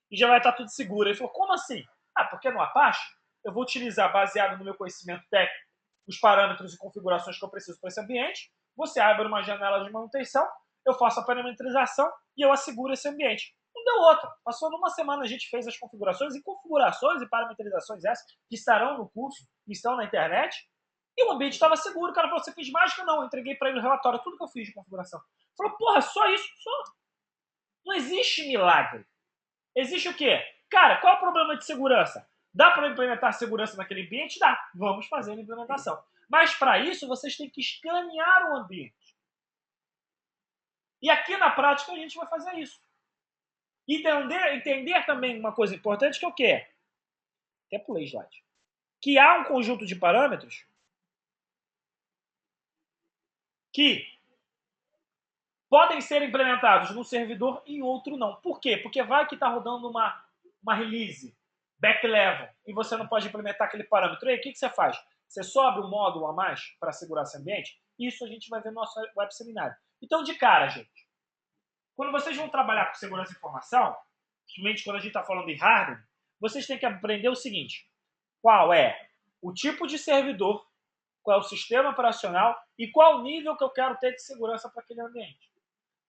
e já vai estar tudo seguro. Ele falou, como assim? Ah, porque no Apache eu vou utilizar, baseado no meu conhecimento técnico, os parâmetros e configurações que eu preciso para esse ambiente. Você abre uma janela de manutenção, eu faço a parametrização e eu asseguro esse ambiente. Não deu outra. Passou numa semana, a gente fez as configurações e parametrizações essas que estarão no curso, que estão na internet, e o ambiente estava seguro. O cara falou, você fez mágica? Não, eu entreguei para ele o relatório, tudo que eu fiz de configuração. Falou, porra, só isso? Só. Não existe milagre. Existe o quê? Cara, qual é o problema de segurança? Dá para implementar segurança naquele ambiente? Dá. Vamos fazer a implementação. Mas para isso, vocês têm que escanear o ambiente. E aqui na prática a gente vai fazer isso. Entender também uma coisa importante que é o quê? Até pulei slide. Que há um conjunto de parâmetros que podem ser implementados num servidor e em outro não. Por quê? Porque vai que está rodando uma release, back level, e você não pode implementar aquele parâmetro. E aí, o que você faz? Você sobe um módulo a mais para segurar esse ambiente? Isso a gente vai ver no nosso web seminário. Então, de cara, gente, quando vocês vão trabalhar com segurança de informação, principalmente quando a gente está falando de hardware, vocês têm que aprender o seguinte: qual é o tipo de servidor, qual é o sistema operacional e qual o nível que eu quero ter de segurança para aquele ambiente.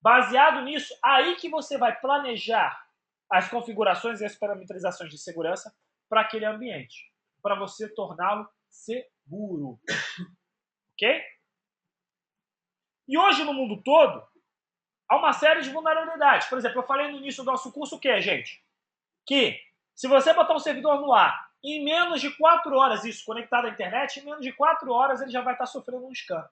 Baseado nisso, aí que você vai planejar as configurações e as parametrizações de segurança para aquele ambiente, para você torná-lo seguro. Ok? E hoje no mundo todo, há uma série de vulnerabilidades. Por exemplo, eu falei no início do nosso curso o quê, gente? Que se você botar um servidor no ar, em menos de 4 horas, isso conectado à internet, em menos de 4 horas ele já vai estar sofrendo um scan.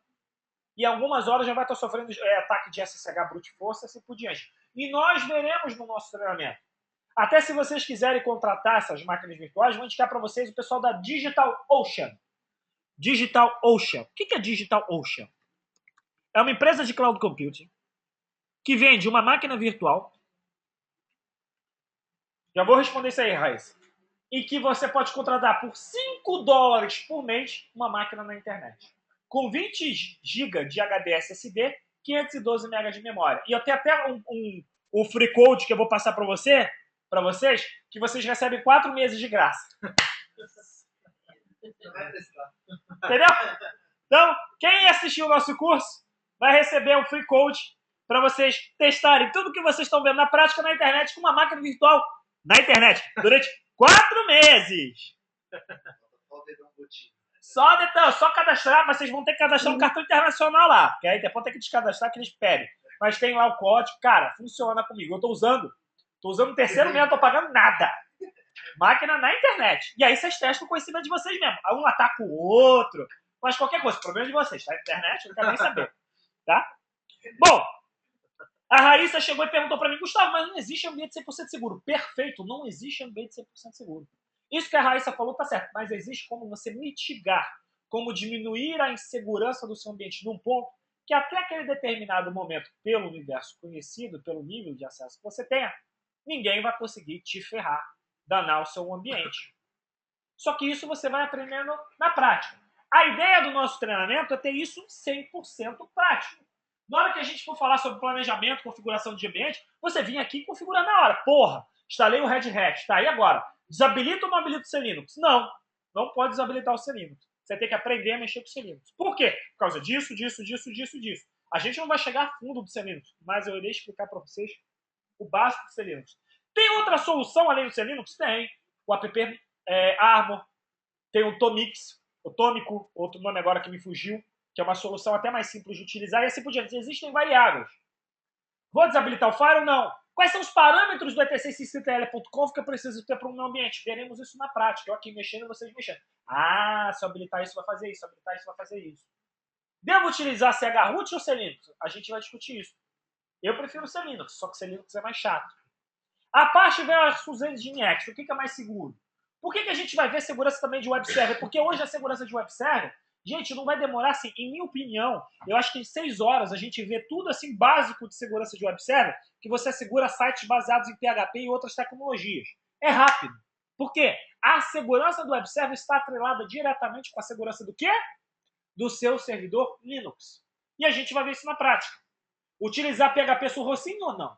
E algumas horas já vai estar sofrendo ataque de SSH brute force, assim por diante. E nós veremos no nosso treinamento. Até se vocês quiserem contratar essas máquinas virtuais, vou indicar para vocês o pessoal da DigitalOcean. DigitalOcean. O que é DigitalOcean? É uma empresa de cloud computing que vende uma máquina virtual. Já vou responder isso aí, Raíssa. E que você pode contratar por $5 por mês uma máquina na internet. Com 20 GB de HD SSD, 512 MB de memória. E eu tenho até um free code que eu vou passar para vocês, que vocês recebem 4 meses de graça. Entendeu? Então, quem assistiu o nosso curso vai receber um free code para vocês testarem tudo que vocês estão vendo na prática na internet com uma máquina virtual na internet durante 4 meses. Só cadastrar, mas vocês vão ter que cadastrar um cartão internacional lá, porque aí depois tem que descadastrar que eles pedem. Mas tem lá o código, cara, funciona comigo. Eu tô usando o terceiro mês, não tô pagando nada. Máquina na internet. E aí vocês testam o conhecimento de vocês mesmo. Um ataca o outro, mas qualquer coisa, o problema é de vocês, tá? Na internet, eu não quero nem saber. Tá? Bom, a Raíssa chegou e perguntou para mim, Gustavo, mas não existe ambiente 100% seguro. Perfeito, não existe ambiente 100% seguro. Isso que a Raíssa falou tá certo, mas existe como você mitigar, como diminuir a insegurança do seu ambiente num ponto que até aquele determinado momento, pelo universo conhecido, pelo nível de acesso que você tenha, ninguém vai conseguir te ferrar, danar o seu ambiente. Só que isso você vai aprendendo na prática. A ideia do nosso treinamento é ter isso 100% prático. Na hora que a gente for falar sobre planejamento, configuração de ambiente, você vinha aqui e configura na hora. Porra, instalei o Red Hat, tá aí agora. Desabilita ou não habilita o seu Linux? Não, não pode desabilitar o seu Linux. Você tem que aprender a mexer com o seu Linux. Por quê? Por causa disso. A gente não vai chegar a fundo do seu Linux, mas eu irei explicar para vocês o básico do seu Linux. Tem outra solução além do seu Linux? Tem. O app Armor, tem o Tomix, o Tômico, outro nome agora que me fugiu, que é uma solução até mais simples de utilizar, e assim por diante. Existem variáveis. Vou desabilitar o Fire ou não? Quais são os parâmetros do etc630l.conf que eu preciso ter para o meu ambiente? Veremos isso na prática. Eu aqui mexendo e vocês mexendo. Ah, se eu habilitar isso, vai fazer isso. Se eu habilitar isso, vai fazer isso. Devo utilizar CHRoot ou Linux? A gente vai discutir isso. Eu prefiro Linux, só que Linux é mais chato. Apache versus Nginx, o que é mais seguro? Por que a gente vai ver segurança também de web server? Porque hoje a segurança de web server, gente, não vai demorar, assim, em minha opinião, eu acho que em 6 horas a gente vê tudo, assim, básico de segurança de web server, que você segura sites baseados em PHP e outras tecnologias. É rápido. Por quê? A segurança do web server está atrelada diretamente com a segurança do quê? Do seu servidor Linux. E a gente vai ver isso na prática. Utilizar PHP surrocinho ou não?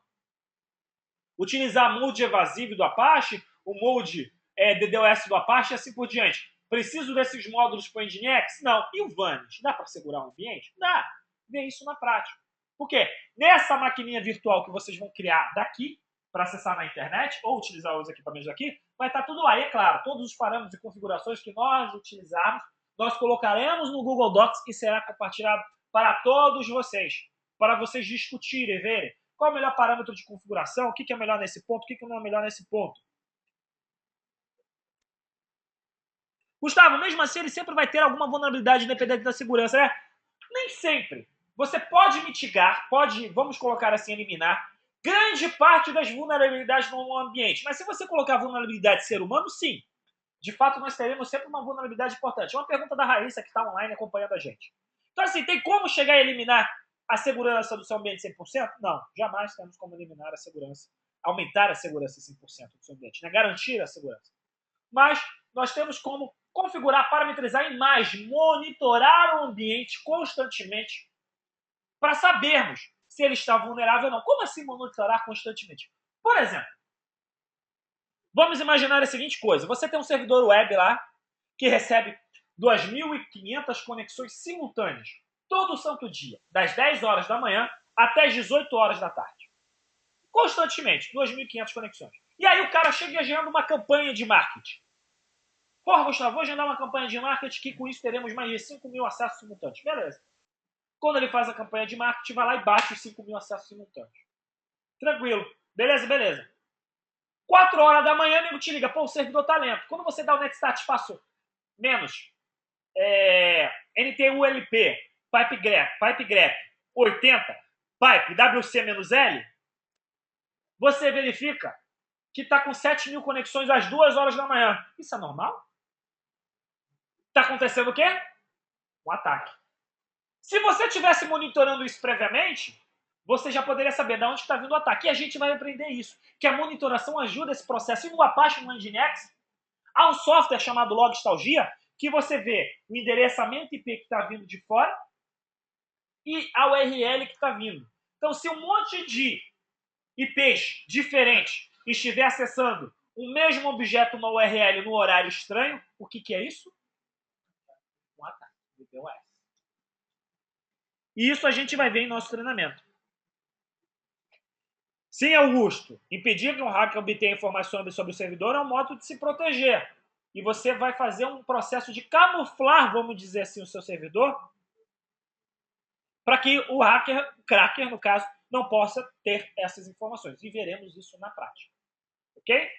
Utilizar molde evasivo do Apache, o molde DDoS do Apache e assim por diante. Preciso desses módulos para o Nginx? Não. E o Vanis? Dá para segurar um ambiente? Dá. Vê isso na prática. Por quê? Nessa maquininha virtual que vocês vão criar daqui, para acessar na internet, ou utilizar os equipamentos daqui, vai estar tudo lá. E é claro, todos os parâmetros e configurações que nós utilizarmos, nós colocaremos no Google Docs e será compartilhado para todos vocês, para vocês discutirem e verem qual é o melhor parâmetro de configuração, o que é melhor nesse ponto, o que não é melhor nesse ponto. Gustavo, mesmo assim, ele sempre vai ter alguma vulnerabilidade independente da segurança, né? Nem sempre. Você pode mitigar, vamos colocar assim, eliminar grande parte das vulnerabilidades no ambiente. Mas se você colocar vulnerabilidade de ser humano, sim. De fato, nós teremos sempre uma vulnerabilidade importante. É uma pergunta da Raíssa que está online acompanhando a gente. Então, assim, tem como chegar a eliminar a segurança do seu ambiente 100%? Não, jamais temos como eliminar a segurança, aumentar a segurança 100% do seu ambiente, né? Garantir a segurança. Mas nós temos como configurar, parametrizar a imagem, monitorar o ambiente constantemente para sabermos se ele está vulnerável ou não. Como assim monitorar constantemente? Por exemplo, vamos imaginar a seguinte coisa. Você tem um servidor web lá que recebe 2.500 conexões simultâneas todo santo dia, das 10 horas da manhã até as 18 horas da tarde. Constantemente, 2.500 conexões. E aí o cara chega e agenda uma campanha de marketing. Porra, Gustavo, vou agendar uma campanha de marketing que com isso teremos mais de 5.000 acessos simultâneos. Beleza. Quando ele faz a campanha de marketing, vai lá e bate os 5.000 acessos simultâneos. Tranquilo. Beleza. 4 horas da manhã, o nego te liga. Pô, o servidor tá lento. Quando você dá o netstat espaço menos NTULP, pipe-grep 80, pipe WC-L, você verifica que está com 7.000 conexões às 2 horas da manhã. Isso é normal? Está acontecendo o quê? Um ataque. Se você estivesse monitorando isso previamente, você já poderia saber de onde está vindo o ataque. E a gente vai aprender isso, que a monitoração ajuda esse processo. E no Apache, no Nginx, há um software chamado Logstalgia, que você vê o endereçamento IP que está vindo de fora e a URL que está vindo. Então, se um monte de IPs diferentes estiver acessando o mesmo objeto, uma URL, no horário estranho, o que é isso? Um ataque. DDoS. E isso a gente vai ver em nosso treinamento. Sim, Augusto, impedir que um hacker obtenha informações sobre o servidor é um modo de se proteger. E você vai fazer um processo de camuflar, vamos dizer assim, o seu servidor, para que o hacker, o cracker, no caso, não possa ter essas informações. E veremos isso na prática. Ok?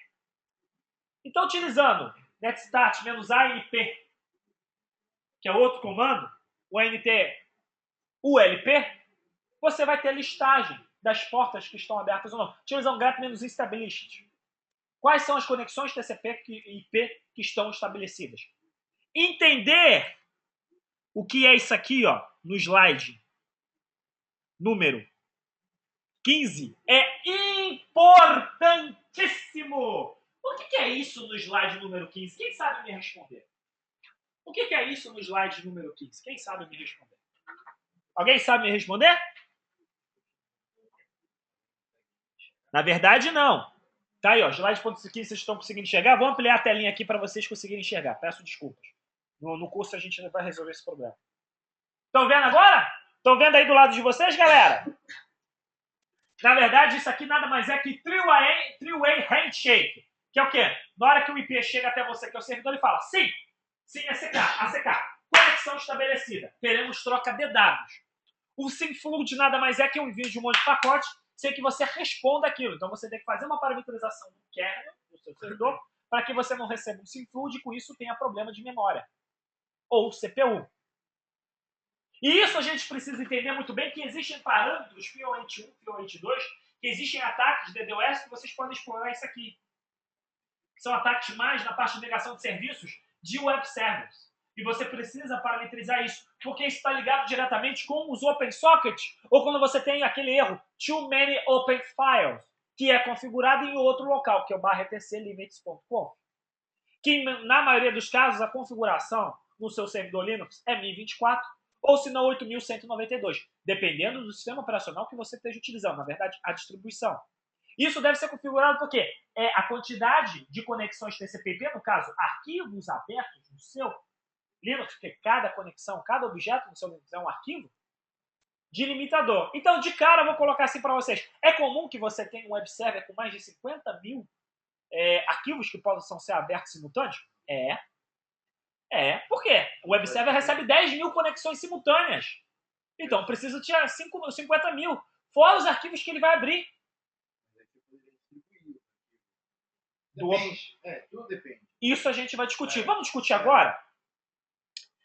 Então, utilizando netstat--anp, que é outro comando, o nt-ulp, você vai ter a listagem das portas que estão abertas ou não. Utilizando grep-established. Quais são as conexões TCP e IP que estão estabelecidas? Entender o que é isso aqui, ó, no slide número 15 é importantíssimo. O que é isso no slide número 15? Quem sabe me responder? O que é isso no slide número 15? Quem sabe me responder? Alguém sabe me responder? Na verdade, não. Tá aí, ó, slide 15 vocês estão conseguindo enxergar? Vou ampliar a telinha aqui para vocês conseguirem enxergar. Peço desculpas. No curso a gente vai resolver esse problema. Estão vendo agora? Estão vendo aí do lado de vocês, galera? Na verdade, isso aqui nada mais é que three-way handshake. Que é o quê? Na hora que o IP chega até você, que é o servidor, ele fala: sim, ACK, conexão estabelecida. Teremos troca de dados. O SymFlood nada mais é que um envio de um monte de pacote sem que você responda aquilo. Então você tem que fazer uma parametrização do kernel do seu servidor para que você não receba um SymFlood e com isso tenha problema de memória. Ou CPU. E isso a gente precisa entender muito bem, que existem parâmetros FIO81, FIO82, que existem ataques de DDoS que vocês podem explorar isso aqui. São ataques mais na parte de negação de serviços de web servers. E você precisa parametrizar isso, porque isso está ligado diretamente com os open sockets, ou quando você tem aquele erro, too many open files, que é configurado em outro local, que é o /etclimits.conf. Que na maioria dos casos a configuração no seu servidor Linux é 1024, ou se não 8.192, dependendo do sistema operacional que você esteja utilizando, na verdade, a distribuição. Isso deve ser configurado porque a quantidade de conexões TCP/IP, no caso, arquivos abertos no seu Linux, porque cada conexão, cada objeto no seu Linux é um arquivo, de limitador. Então, de cara, eu vou colocar assim para vocês. É comum que você tenha um web server com mais de 50 mil arquivos que possam ser abertos simultâneos? Por quê? O web server recebe 10 mil conexões simultâneas. Então, precisa tirar 50 mil. Fora os arquivos que ele vai abrir. Depende. Tudo depende. Isso a gente vai discutir. Vamos discutir agora?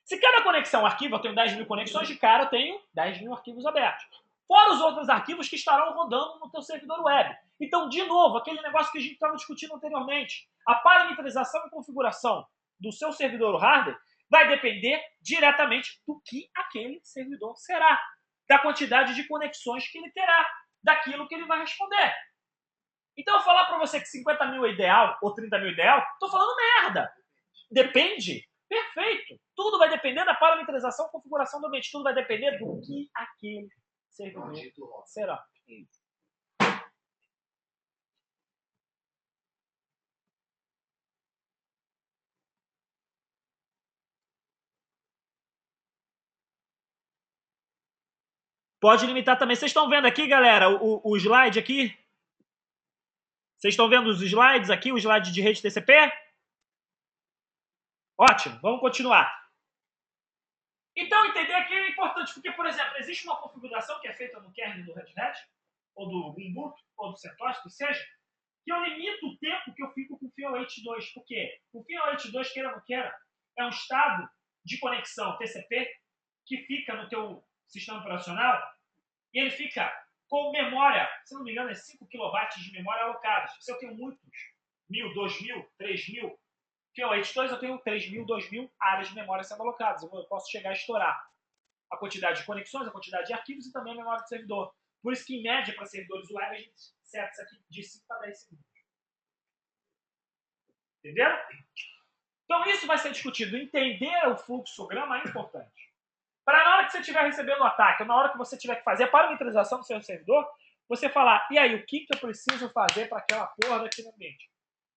Se cada conexão é um arquivo, eu tenho 10 mil conexões, de cara eu tenho 10 mil arquivos abertos. Fora os outros arquivos que estarão rodando no teu servidor web. Então, de novo, aquele negócio que a gente estava discutindo anteriormente. A parametrização e configuração do seu servidor hardware vai depender diretamente do que aquele servidor será. Da quantidade de conexões que ele terá. Daquilo que ele vai responder. Então, eu falar para você que 50 mil é ideal ou 30 mil é ideal, estou falando merda. Depende. Perfeito. Tudo vai depender da parametrização e configuração do ambiente. Tudo vai depender do que aquele servidor será. Pode limitar também. Vocês estão vendo aqui, galera, o slide aqui? Vocês estão vendo os slides aqui, o slide de rede TCP? Ótimo, vamos continuar. Então, entender que é importante, porque, por exemplo, existe uma configuração que é feita no kernel do Red Hat, ou do Ubuntu, ou do CentOS, que seja, que eu limito o tempo que eu fico com o FIO82. Por quê? O FIO82, queira ou não queira, é um estado de conexão TCP que fica no teu sistema operacional e ele fica com memória, se não me engano, é 5 KB de memória alocados. Se eu tenho muitos, 1.000, 2.000, 3.000, FIO82 eu tenho 3.000, 2.000 áreas de memória sendo alocadas. Eu posso chegar a estourar a quantidade de conexões, a quantidade de arquivos e também a memória do servidor. Por isso que, em média, para servidores web, a gente seta isso aqui de 5 a 10 segundos. Entenderam? Então, isso vai ser discutido. Entender o fluxograma é importante. Para na hora que você estiver recebendo o ataque, ou na hora que você tiver que fazer a parametrização do seu servidor, você falar, e aí, o que eu preciso fazer para aquela porra daquele ambiente?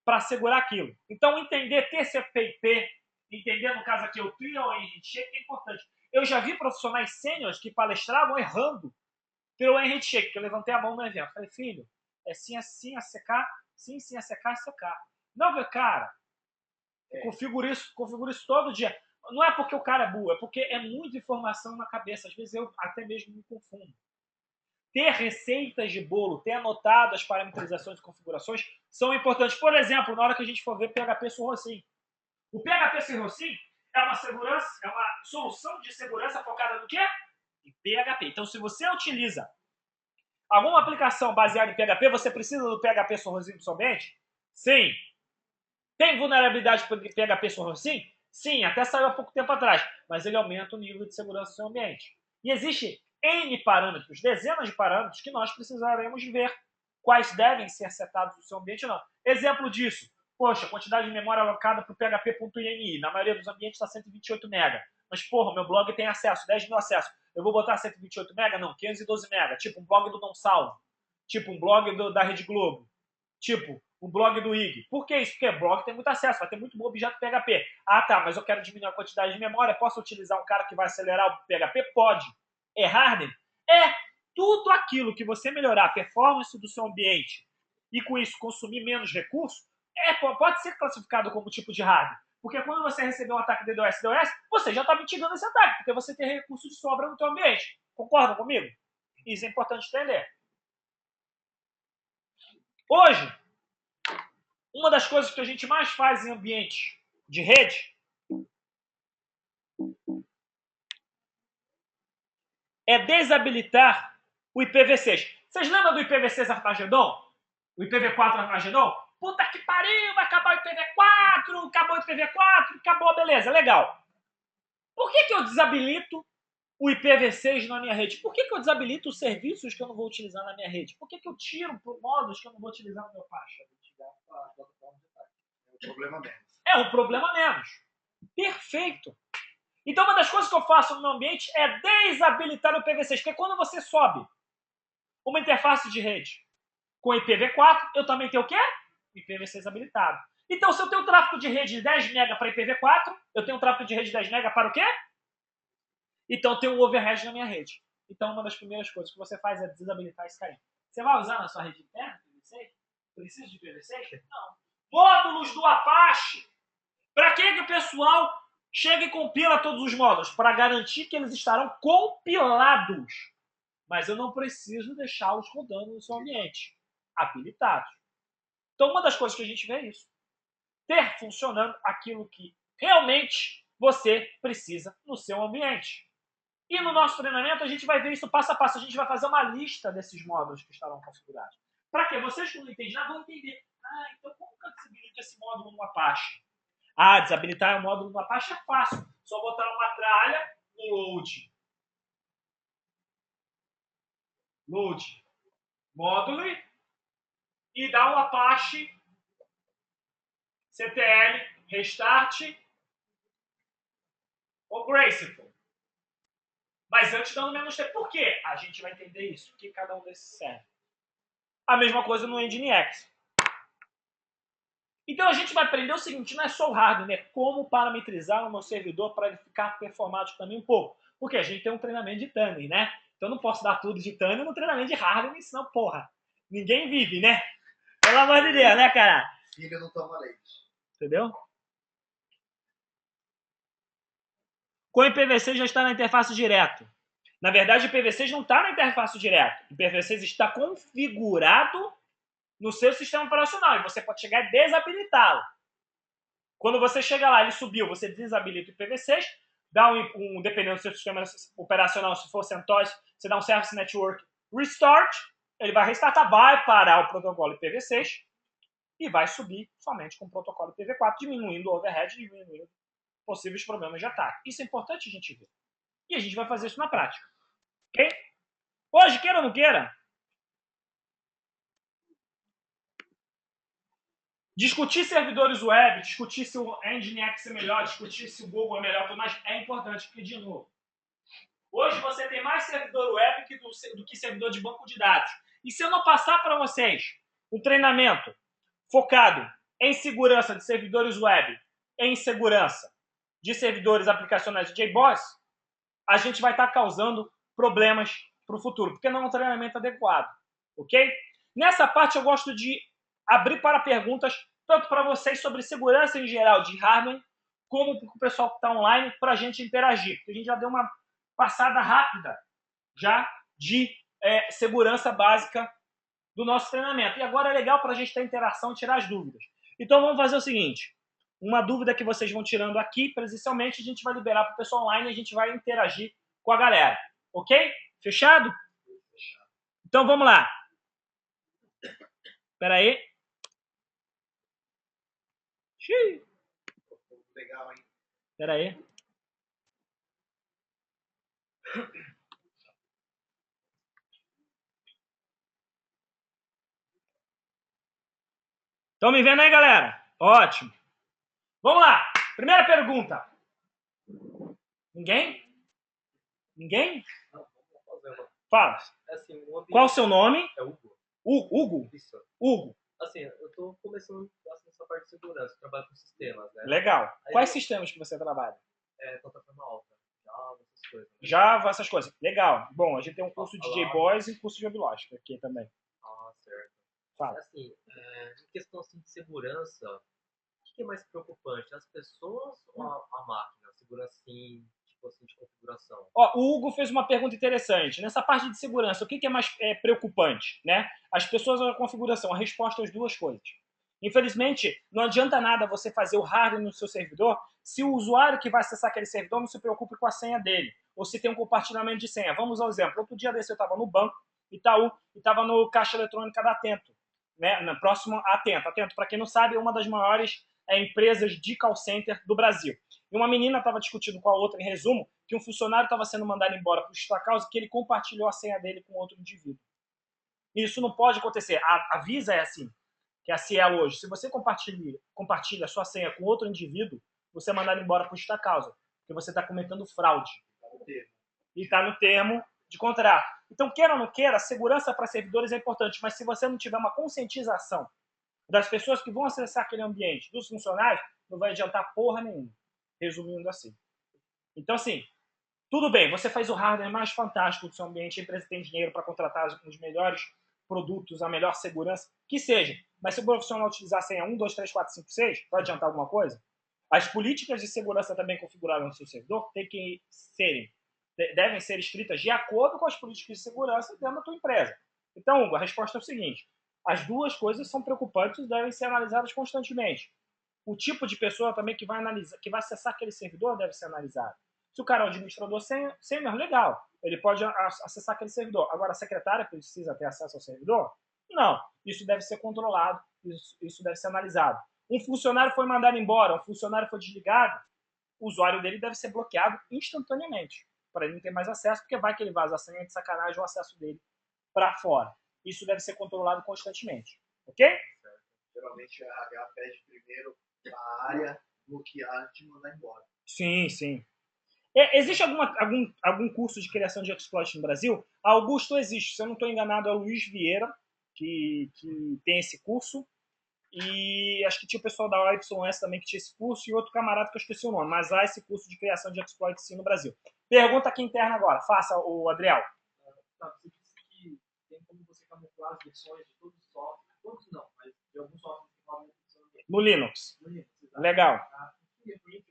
Para segurar aquilo. Então, entender TCP/IP, entender, no caso aqui, o three-way handshake é importante. Eu já vi profissionais sêniores que palestravam errando pelo handshake, que eu levantei a mão no evento. Falei, filho, é sim, assim, a secar, sim, sim, a secar, a secar. Não, cara, configuro isso todo dia. Não é porque o cara é burro, é porque é muita informação na cabeça. Às vezes eu até mesmo me confundo. Ter receitas de bolo, ter anotado as parametrizações e configurações são importantes. Por exemplo, na hora que a gente for ver PHP Surrocin. O PHP Surrocin é uma solução de segurança focada no quê? Em PHP. Então, se você utiliza alguma aplicação baseada em PHP, você precisa do PHP Surrocin somente? Sim. Tem vulnerabilidade para PHP Surrocin? Sim, até saiu há pouco tempo atrás. Mas ele aumenta o nível de segurança do seu ambiente. E existe N parâmetros, dezenas de parâmetros, que nós precisaremos ver quais devem ser setados no seu ambiente ou não. Exemplo disso. Poxa, quantidade de memória alocada para o PHP.ini. Na maioria dos ambientes está 128 MB. Mas, porra, meu blog tem acesso, 10 mil acessos. Eu vou botar 128 MB? Não, 512 MB. Tipo um blog do Não Salvo. Tipo um blog da Rede Globo. Tipo o blog do IG. Por que isso? Porque blog tem muito acesso, vai ter muito bom objeto PHP. Ah, tá, mas eu quero diminuir a quantidade de memória. Posso utilizar um cara que vai acelerar o PHP? Pode. É hardware? É. Tudo aquilo que você melhorar a performance do seu ambiente e com isso consumir menos recursos, pode ser classificado como tipo de hardware. Porque quando você receber um ataque DDoS, você já está mitigando esse ataque, porque você tem recursos de sobra no seu ambiente. Concordam comigo? Isso é importante entender. Hoje, uma das coisas que a gente mais faz em ambientes de rede é desabilitar o IPv6. Vocês lembram do IPv6 Armagedon? O IPv4 Armagedon? Puta que pariu, vai acabar o IPv4, acabou o IPv4, acabou, beleza, legal. Por que eu desabilito o IPv6 na minha rede? Por que eu desabilito os serviços que eu não vou utilizar na minha rede? Por que eu tiro modos que eu não vou utilizar no meu faixa? É um problema menos. É um problema menos. Perfeito. Então, uma das coisas que eu faço no meu ambiente é desabilitar o IPv6, porque quando você sobe uma interface de rede com IPv4, eu também tenho o quê? IPv6 habilitado. Então, se eu tenho um tráfego de rede de 10 MB para IPv4, eu tenho um tráfego de rede de 10 MB para o quê? Então, eu tenho um overhead na minha rede. Então, uma das primeiras coisas que você faz é desabilitar esse carinha. Você vai usar na sua rede interna IPv6? Precisa de IPv6? Não. Módulos do Apache. Para que o pessoal chega e compila todos os módulos? Para garantir que eles estarão compilados. Mas eu não preciso deixá-los rodando no seu ambiente. Habilitados. Então, uma das coisas que a gente vê é isso. Ter funcionando aquilo que realmente você precisa no seu ambiente. E no nosso treinamento, a gente vai ver isso passo a passo. A gente vai fazer uma lista desses módulos que estarão configurados. Para quê? Vocês que não entendem nada vão entender. Ah, então como que eu desabilito esse módulo no Apache? Ah, desabilitar o módulo no Apache é fácil. Só botar uma tralha no load. Load. Módulo e dar um Apache CTL, restart ou graceful. Mas antes dando menos tempo. Por quê? A gente vai entender isso. O que cada um desses serve. A mesma coisa no Nginx. Então a gente vai aprender o seguinte, não é só o hardware, né? Como parametrizar o meu servidor para ele ficar performático também um pouco. Porque a gente tem um treinamento de tunnel, né? Então eu não posso dar tudo de tunnel no treinamento de hardware, senão, porra, ninguém vive, né? Pelo amor de Deus, né, cara? Filho não toma leite. Entendeu? Com o IPv6 já está na interface direto. Na verdade, o IPv6 não está na interface direto. O IPv6 está configurado no seu sistema operacional e você pode chegar e desabilitá-lo. Quando você chega lá, ele subiu, você desabilita o IPv6, dá dependendo do seu sistema operacional, se for CentOS, você dá um Service Network Restart, ele vai restartar, vai parar o protocolo IPv6 e vai subir somente com o protocolo IPv4, diminuindo o overhead, diminuindo possíveis problemas de ataque. Isso é importante a gente ver. E a gente vai fazer isso na prática. Ok? Hoje, queira ou não queira, discutir servidores web, discutir se o Nginx é melhor, discutir se o Google é melhor, tudo mais, é importante, porque, de novo, hoje você tem mais servidor web do que servidor de banco de dados. E se eu não passar para vocês um treinamento focado em segurança de servidores web, em segurança de servidores aplicacionais de JBoss, a gente vai estar causando problemas para o futuro, porque não é um treinamento adequado, ok? Nessa parte eu gosto de abrir para perguntas, tanto para vocês sobre segurança em geral de hardware, como para o pessoal que está online, para a gente interagir. Porque a gente já deu uma passada rápida já de segurança básica do nosso treinamento. E agora é legal para a gente ter interação e tirar as dúvidas. Então vamos fazer o seguinte, uma dúvida que vocês vão tirando aqui presencialmente, a gente vai liberar para o pessoal online e a gente vai interagir com a galera. Ok? Fechado? Então vamos lá. Espera aí. Legal, hein? Espera aí. Estão me vendo aí, galera? Ótimo. Vamos lá. Primeira pergunta. Ninguém? Ninguém? Não, vamos fazer uma. Fala. Assim, Qual o seu nome? É Hugo. Hugo? Isso. Hugo. Assim, eu tô começando nessa parte de segurança, trabalho com sistemas, né? Legal. Aí Quais sistemas que você trabalha? Plataforma alta, Java, essas coisas. Né? Java, essas coisas. Legal. Bom, a gente tem um curso de Olá. JBoss e um curso de Weblógica aqui também. Ah, certo. Fala. Assim, em questão assim, de segurança, o que é mais preocupante? As pessoas ou a máquina? Segurança assim, tipo assim, de configuração? Ó, o Hugo fez uma pergunta interessante. Nessa parte de segurança, o que é mais preocupante? Né? As pessoas ou a configuração? A resposta é as duas coisas. Infelizmente, não adianta nada você fazer o hardware no seu servidor se o usuário que vai acessar aquele servidor não se preocupe com a senha dele, ou se tem um compartilhamento de senha. Vamos ao exemplo. Outro dia desse eu estava no banco, Itaú, e estava no caixa eletrônica da Atento. Né? Próximo a Atento. Atento, para quem não sabe, é uma das maiores empresas de call center do Brasil. E uma menina estava discutindo com a outra, em resumo, que um funcionário estava sendo mandado embora por justa causa que ele compartilhou a senha dele com outro indivíduo. Isso não pode acontecer. A Visa é assim, que é a Cielo hoje. Se você compartilha a sua senha com outro indivíduo, você é mandado embora por justa causa, porque você está cometendo fraude. E está no termo de contrato. Então, queira ou não queira, a segurança para servidores é importante, mas se você não tiver uma conscientização das pessoas que vão acessar aquele ambiente, dos funcionários, não vai adiantar porra nenhuma. Resumindo assim. Então, assim, tudo bem, você faz o hardware mais fantástico do seu ambiente, a empresa tem dinheiro para contratar os melhores produtos, a melhor segurança, que seja. Mas se o profissional utilizar a senha 1, 2, 3, 4, 5, 6, vai adiantar alguma coisa? As políticas de segurança também configuradas no seu servidor devem ser escritas de acordo com as políticas de segurança dentro da tua empresa. Então, Hugo, a resposta é o seguinte. As duas coisas são preocupantes e devem ser analisadas constantemente. O tipo de pessoa também que vai acessar aquele servidor deve ser analisado. Se o cara é um administrador sênior, legal. Ele pode acessar aquele servidor. Agora, a secretária precisa ter acesso ao servidor? Não. Isso deve ser controlado, isso deve ser analisado. Um funcionário foi mandado embora, um funcionário foi desligado, o usuário dele deve ser bloqueado instantaneamente, para ele não ter mais acesso, porque vai que ele vaza a senha de sacanagem o acesso dele para fora. Isso deve ser controlado constantemente. Ok? Geralmente a RH pede primeiro a área bloquear antes de mandar embora. Sim, sim. Existe algum curso de criação de exploit no Brasil? Augusto existe. Se eu não estou enganado, é o Luiz Vieira que tem esse curso. E acho que tinha o pessoal da YS também que tinha esse curso e outro camarada que eu esqueci o nome. Mas há esse curso de criação de exploit sim no Brasil. Pergunta aqui interna agora. Faça, o Adriel. Você disse que tem como você camuflar as versões de todos os softwares. Todos não, mas de alguns softwares que podem funcionar No Linux. no Linux. Legal. O fingerprint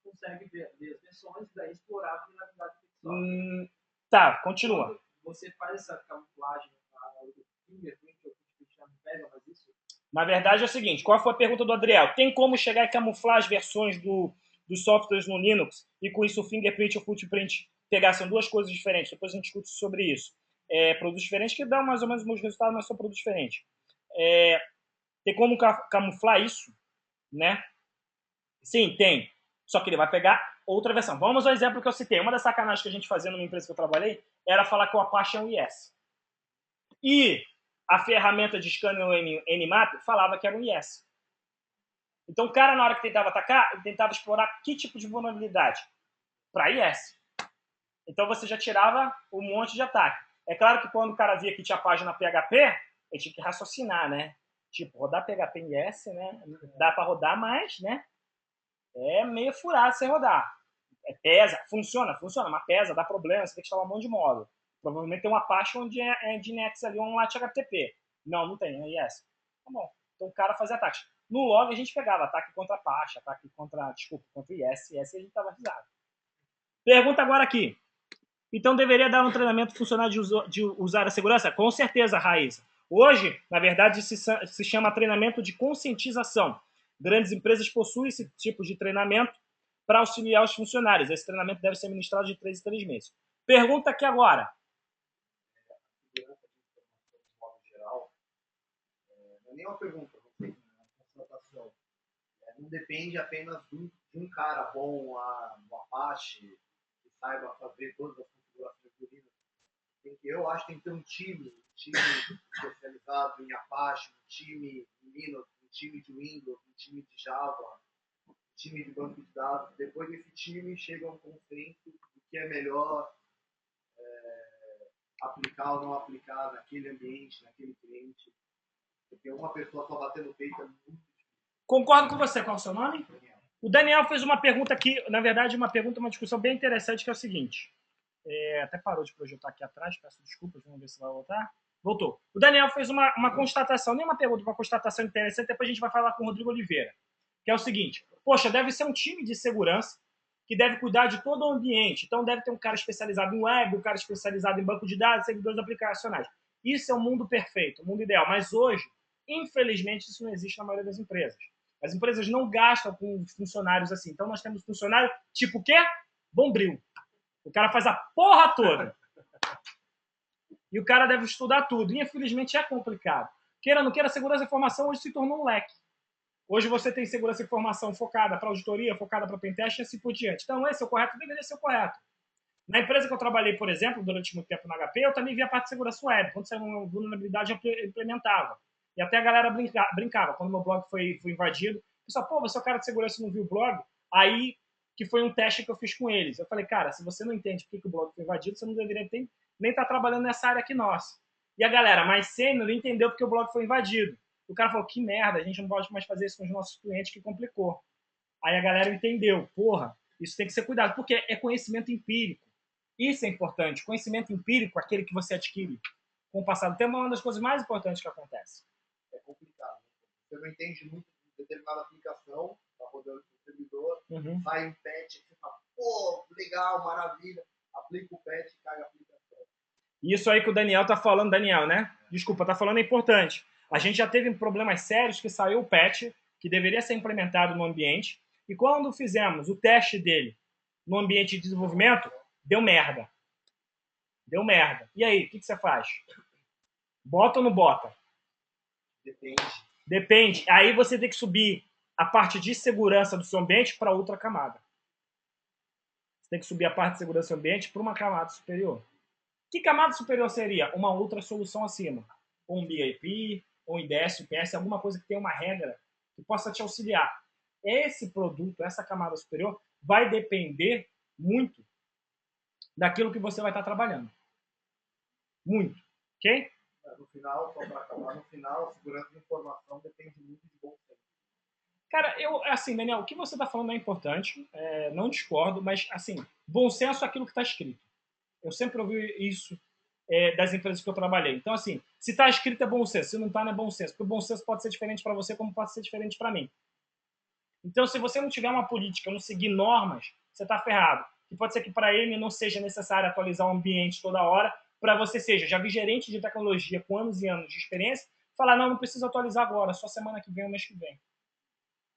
consegue ver as versões e daí explorar a vulnerabilidade do software. Tá, continua. Quando você faz essa camuflagem do fingerprint, ou fingerprint não pega mais isso? Na verdade é o seguinte, qual foi a pergunta do Adriel? Tem como chegar e camuflar as versões dos softwares no Linux e com isso o fingerprint e o footprint pegar? São duas coisas diferentes, depois a gente discute sobre isso. Produtos diferentes que dão mais ou menos os mesmos resultados, mas são produtos diferentes. Tem como camuflar isso, né? Sim, tem. Só que ele vai pegar outra versão. Vamos ao exemplo que eu citei. Uma das sacanagens que a gente fazia numa empresa que eu trabalhei era falar que o Apache é um IS. E a ferramenta de scanner Nmap falava que era um IS. Então o cara, na hora que tentava atacar, ele tentava explorar que tipo de vulnerabilidade? Para IS. Então você já tirava um monte de ataque. É claro que quando o cara via que tinha página PHP, ele tinha que raciocinar, né? Tipo, rodar PHP em IS, né? Dá para rodar, mas, né? É meio furado você rodar. Pesa, funciona, mas pesa, dá problema, você tem que instalar um monte de módulo. Provavelmente tem uma parte onde é de Nets ali, um LAT HTTP. Não tem, é IS. Tá bom. Então o cara fazia ataque. No log a gente pegava ataque contra Apache, ataque contra, contra IS, e a gente tava risado. Pergunta agora aqui. Então deveria dar um treinamento funcional de usar a segurança? Com certeza, Raíssa. Hoje, na verdade, se chama treinamento de conscientização. Grandes empresas possuem esse tipo de treinamento para auxiliar os funcionários. Esse treinamento deve ser ministrado de 3 em 3 meses. Pergunta aqui agora. Segurança de informação de modo geral, não é nem uma pergunta, não sei, uma constatação. Não depende apenas de um cara bom no Apache, que saiba fazer todas as configurações do Linux. Eu acho que tem que ter um time especializado em Apache, um time em Linux, um time de Windows, um time de Java, um time de banco de dados. Depois desse time chega a um consenso do que é melhor aplicar ou não aplicar naquele ambiente, naquele cliente. Porque uma pessoa só batendo no peito é muito difícil. Concordo com você. Qual é o seu nome? O Daniel fez uma pergunta aqui, na verdade, uma discussão bem interessante, que é o seguinte. Até parou de projetar aqui atrás, peço desculpas, vamos ver se vai voltar. Voltou. O Daniel fez uma constatação, nem uma pergunta, uma constatação interessante, depois a gente vai falar com o Rodrigo Oliveira, que é o seguinte: poxa, deve ser um time de segurança que deve cuidar de todo o ambiente. Então deve ter um cara especializado em web, um cara especializado em banco de dados, servidores aplicacionais. Isso é o mundo perfeito, o mundo ideal. Mas hoje, infelizmente, isso não existe na maioria das empresas. As empresas não gastam com funcionários assim. Então nós temos funcionário tipo o quê? Bombril. O cara faz a porra toda. E o cara deve estudar tudo. E infelizmente é complicado. Queira ou não queira, a segurança da informação hoje se tornou um leque. Hoje você tem segurança de informação focada para auditoria, focada para pentest e assim por diante. Então esse é o correto, deveria ser o correto. Na empresa que eu trabalhei, por exemplo, durante muito tempo no HP, eu também via a parte de segurança web. Quando saiu uma vulnerabilidade, eu implementava. E até a galera brincava. Quando meu blog foi invadido, o pessoal, pô, você é o cara de segurança e não viu o blog? Aí, que foi um teste que eu fiz com eles. Eu falei, cara, se você não entende por que o blog foi invadido, você não deveria nem estar trabalhando nessa área aqui nossa. E a galera mais sênior não entendeu porque o blog foi invadido. O cara falou, que merda, a gente não pode mais fazer isso com os nossos clientes, que complicou. Aí a galera entendeu, porra, isso tem que ser cuidado, porque é conhecimento empírico. Isso é importante. Conhecimento empírico, aquele que você adquire com o passar do tempo, é uma das coisas mais importantes que acontece. É complicado. Você não entende muito de determinada aplicação, está rodando no servidor, sai um patch, você fala, pô, legal, maravilha, aplica o patch e cai a aplicação. Isso aí que o Daniel tá falando, Daniel, né? Desculpa, tá falando é importante. A gente já teve problemas sérios que saiu o patch, que deveria ser implementado no ambiente, e quando fizemos o teste dele no ambiente de desenvolvimento, deu merda. Deu merda. E aí, o que você faz? Bota ou não bota? Depende. Aí você tem que subir a parte de segurança do seu ambiente para outra camada. Você tem que subir a parte de segurança do ambiente para uma camada superior. Que camada superior seria? Uma outra solução acima. Ou um BIP, ou um IDS, UPS, alguma coisa que tenha uma regra que possa te auxiliar. Esse produto, essa camada superior, vai depender muito daquilo que você vai estar trabalhando. Muito. Ok? No final, só para acabar, no final, a segurança de informação depende muito de bom senso. Cara, assim, Daniel, o que você está falando é importante, não discordo, mas, assim, bom senso é aquilo que está escrito. Eu sempre ouvi isso das empresas que eu trabalhei. Então, assim, se está escrito é bom senso, se não está, não é bom senso. Porque o bom senso pode ser diferente para você, como pode ser diferente para mim. Então, se você não tiver uma política, não seguir normas, você está ferrado. E pode ser que para ele não seja necessário atualizar o ambiente toda hora, para você seja, já vi gerente de tecnologia com anos e anos de experiência, falar, não precisa atualizar agora, só semana que vem ou mês que vem.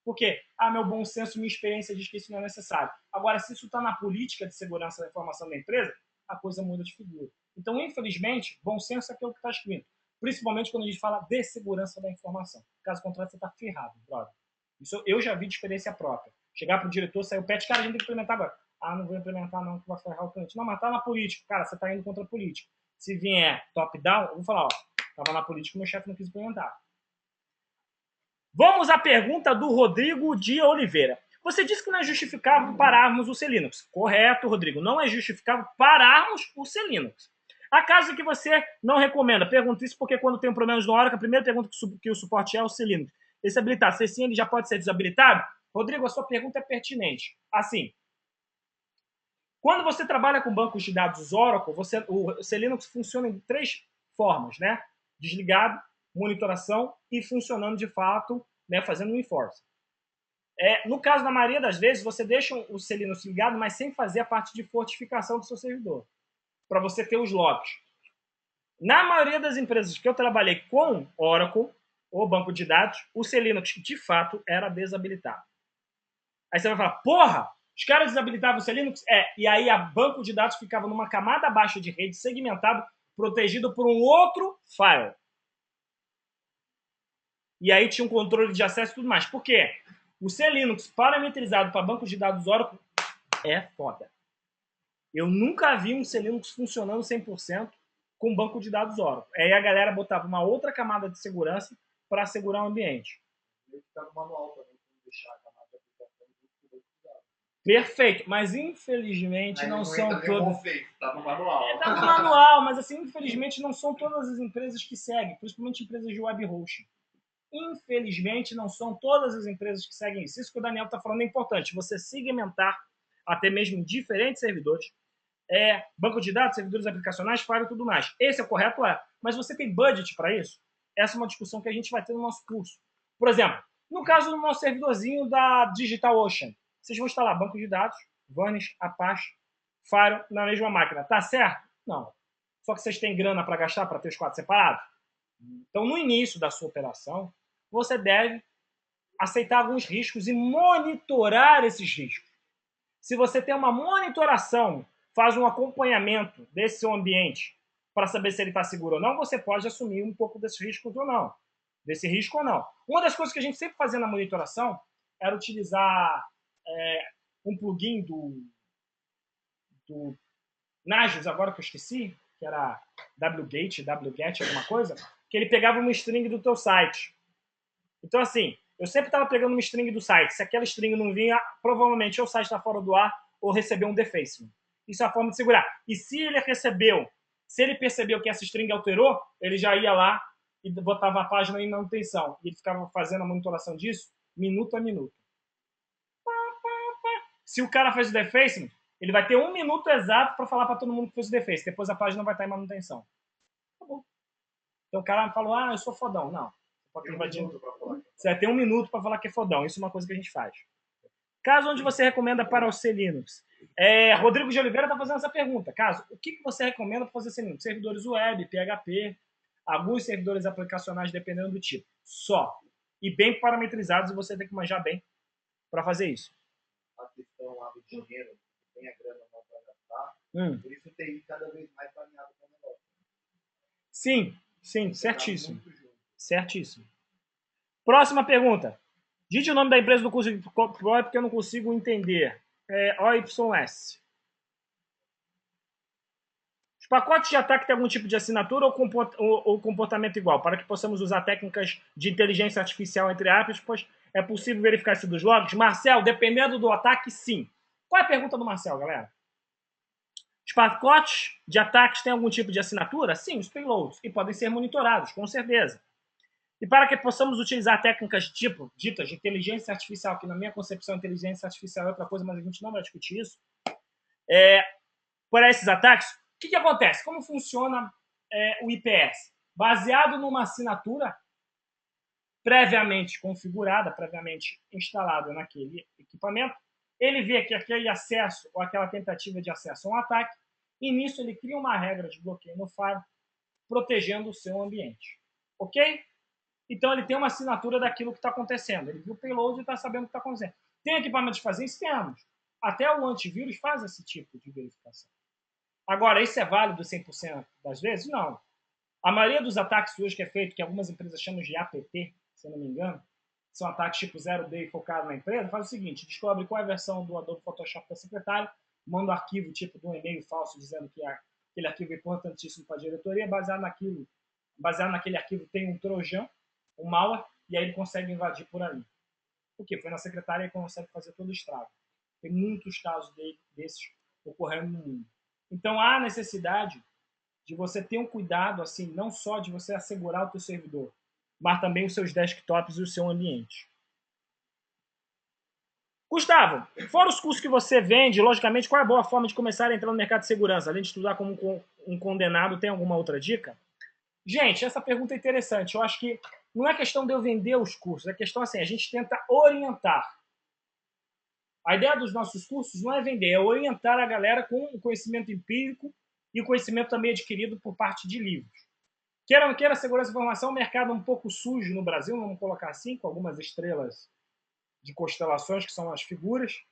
Por quê? Meu bom senso, minha experiência diz que isso não é necessário. Agora, se isso está na política de segurança da informação da empresa, a coisa muda de figura. Então, infelizmente, bom senso é aquilo que está escrito. Principalmente quando a gente fala de segurança da informação. Caso contrário, você está ferrado, brother. Isso eu já vi de experiência própria. Chegar para o diretor, sair o patch, cara, a gente tem que implementar agora. Não vou implementar não, que vai ferrar o cliente. Não, mas tá na política. Cara, você está indo contra a política. Se vier top-down, eu vou falar, estava na política e meu chefe não quis implementar. Vamos à pergunta do Rodrigo de Oliveira. Você disse que não é justificável pararmos o C-Linux. Correto, Rodrigo. Não é justificável pararmos o C-Linux. Acaso que você não recomenda? Pergunto isso porque quando tem problemas no Oracle, a primeira pergunta que o suporte é o C-Linux. Esse habilitado, se sim, ele já pode ser desabilitado? Rodrigo, a sua pergunta é pertinente. Assim, Quando você trabalha com bancos de dados Oracle, o Linux funciona de 3 formas, né? Desligado, monitoração e funcionando de fato, né, fazendo um enforce. No caso da maioria das vezes, você deixa o Linux ligado, mas sem fazer a parte de fortificação do seu servidor, para você ter os logs. Na maioria das empresas que eu trabalhei com Oracle, ou banco de dados, o Linux, de fato, era desabilitado. Aí você vai falar, porra, os caras desabilitavam o Linux? E aí a banco de dados ficava numa camada abaixo de rede, segmentado, protegido por um outro file. E aí tinha um controle de acesso e tudo mais. Por quê? O Linux parametrizado para bancos de dados Oracle é foda. Eu nunca vi um Linux funcionando 100% com banco de dados Oracle. Aí a galera botava uma outra camada de segurança para assegurar o ambiente. Ele fica no manual também, para deixar a camada de aplicação do banco de dados. Perfeito, mas infelizmente não são todas. Tá no manual. Tá no manual, mas assim, infelizmente não são todas as empresas que seguem, principalmente empresas de web hosting. Infelizmente não são todas as empresas que seguem isso. Isso que o Daniel está falando é importante. Você segmentar até mesmo diferentes servidores, banco de dados, servidores aplicacionais, firewall e tudo mais. Esse é o correto? Mas você tem budget para isso? Essa é uma discussão que a gente vai ter no nosso curso. Por exemplo, no caso do nosso servidorzinho da DigitalOcean, vocês vão instalar banco de dados, Vanish, Apache, Firewall na mesma máquina. Tá certo? Não. Só que vocês têm grana para gastar para ter os 4 separados? Então, no início da sua operação, você deve aceitar alguns riscos e monitorar esses riscos. Se você tem uma monitoração, faz um acompanhamento desse seu ambiente para saber se ele está seguro ou não, você pode assumir um pouco desses riscos ou não. Desse risco ou não. Uma das coisas que a gente sempre fazia na monitoração era utilizar um plugin do Nagios, agora que eu esqueci, que era wget, alguma coisa, que ele pegava uma string do teu site. Então, assim, eu sempre estava pegando uma string do site. Se aquela string não vinha, provavelmente ou o site está fora do ar ou recebeu um defacement. Isso é a forma de segurar. E se ele percebeu que essa string alterou, ele já ia lá e botava a página em manutenção. E ele ficava fazendo a monitoração disso minuto a minuto. Se o cara fez o defacement, ele vai ter 1 minuto exato para falar para todo mundo que fez o defacement. Depois a página vai estar em manutenção. Tá bom. Então o cara falou, eu sou fodão. Não. Você vai ter 1 minuto para falar que é fodão. Isso é uma coisa que a gente faz. Caso onde você recomenda para o Linux? Rodrigo de Oliveira está fazendo essa pergunta. Caso, o que você recomenda para fazer Linux? Servidores web, PHP, alguns servidores aplicacionais, dependendo do tipo. Só. E bem parametrizados, e você tem que manjar bem para fazer isso. A questão lá do dinheiro, tem a grana não para gastar, por isso tem cada vez mais alinhado com o negócio. Sim, certíssimo. Certíssimo. Próxima pergunta. Dite o nome da empresa do curso de Pro porque eu não consigo entender. OYS. Os pacotes de ataque têm algum tipo de assinatura ou comportamento igual? Para que possamos usar técnicas de inteligência artificial, entre aspas, é possível verificar isso dos logs? Marcel, dependendo do ataque, sim. Qual é a pergunta do Marcel, galera? Os pacotes de ataques têm algum tipo de assinatura? Sim, os payloads. E podem ser monitorados, com certeza. E para que possamos utilizar técnicas ditas de inteligência artificial, que na minha concepção inteligência artificial é outra coisa, mas a gente não vai discutir isso, para esses ataques, o que acontece? Como funciona o IPS? Baseado numa assinatura previamente configurada, previamente instalada naquele equipamento, ele vê que aquele acesso ou aquela tentativa de acesso a um ataque, e nisso ele cria uma regra de bloqueio no firewall, protegendo o seu ambiente. Ok? Então ele tem uma assinatura daquilo que está acontecendo. Ele viu o payload e está sabendo o que está acontecendo. Tem equipamentos que fazem isso? Temos. Até o antivírus faz esse tipo de verificação. Agora, isso é válido 100% das vezes? Não. A maioria dos ataques hoje que é feito, que algumas empresas chamam de APT, se eu não me engano, são ataques tipo 0D focados na empresa, faz o seguinte, descobre qual é a versão do Adobe Photoshop da secretária, manda um arquivo tipo de um e-mail falso dizendo que aquele arquivo é importantíssimo para a diretoria, baseado naquele arquivo tem um trojan, um malware, e aí ele consegue invadir por ali. Por quê? Foi na secretária e consegue fazer todo o estrago. Tem muitos casos desses ocorrendo no mundo. Então há necessidade de você ter um cuidado, assim, não só de você assegurar o teu servidor, mas também os seus desktops e o seu ambiente. Gustavo, fora os cursos que você vende, logicamente, qual é a boa forma de começar a entrar no mercado de segurança? Além de estudar como um condenado, tem alguma outra dica? Gente, essa pergunta é interessante. Eu acho que não é questão de eu vender os cursos, é questão assim, a gente tenta orientar. A ideia dos nossos cursos não é vender, é orientar a galera com o conhecimento empírico e o conhecimento também adquirido por parte de livros. Queira ou não queira, a segurança e informação é um mercado um pouco sujo no Brasil, vamos colocar assim, com algumas estrelas de constelações, que são as figuras.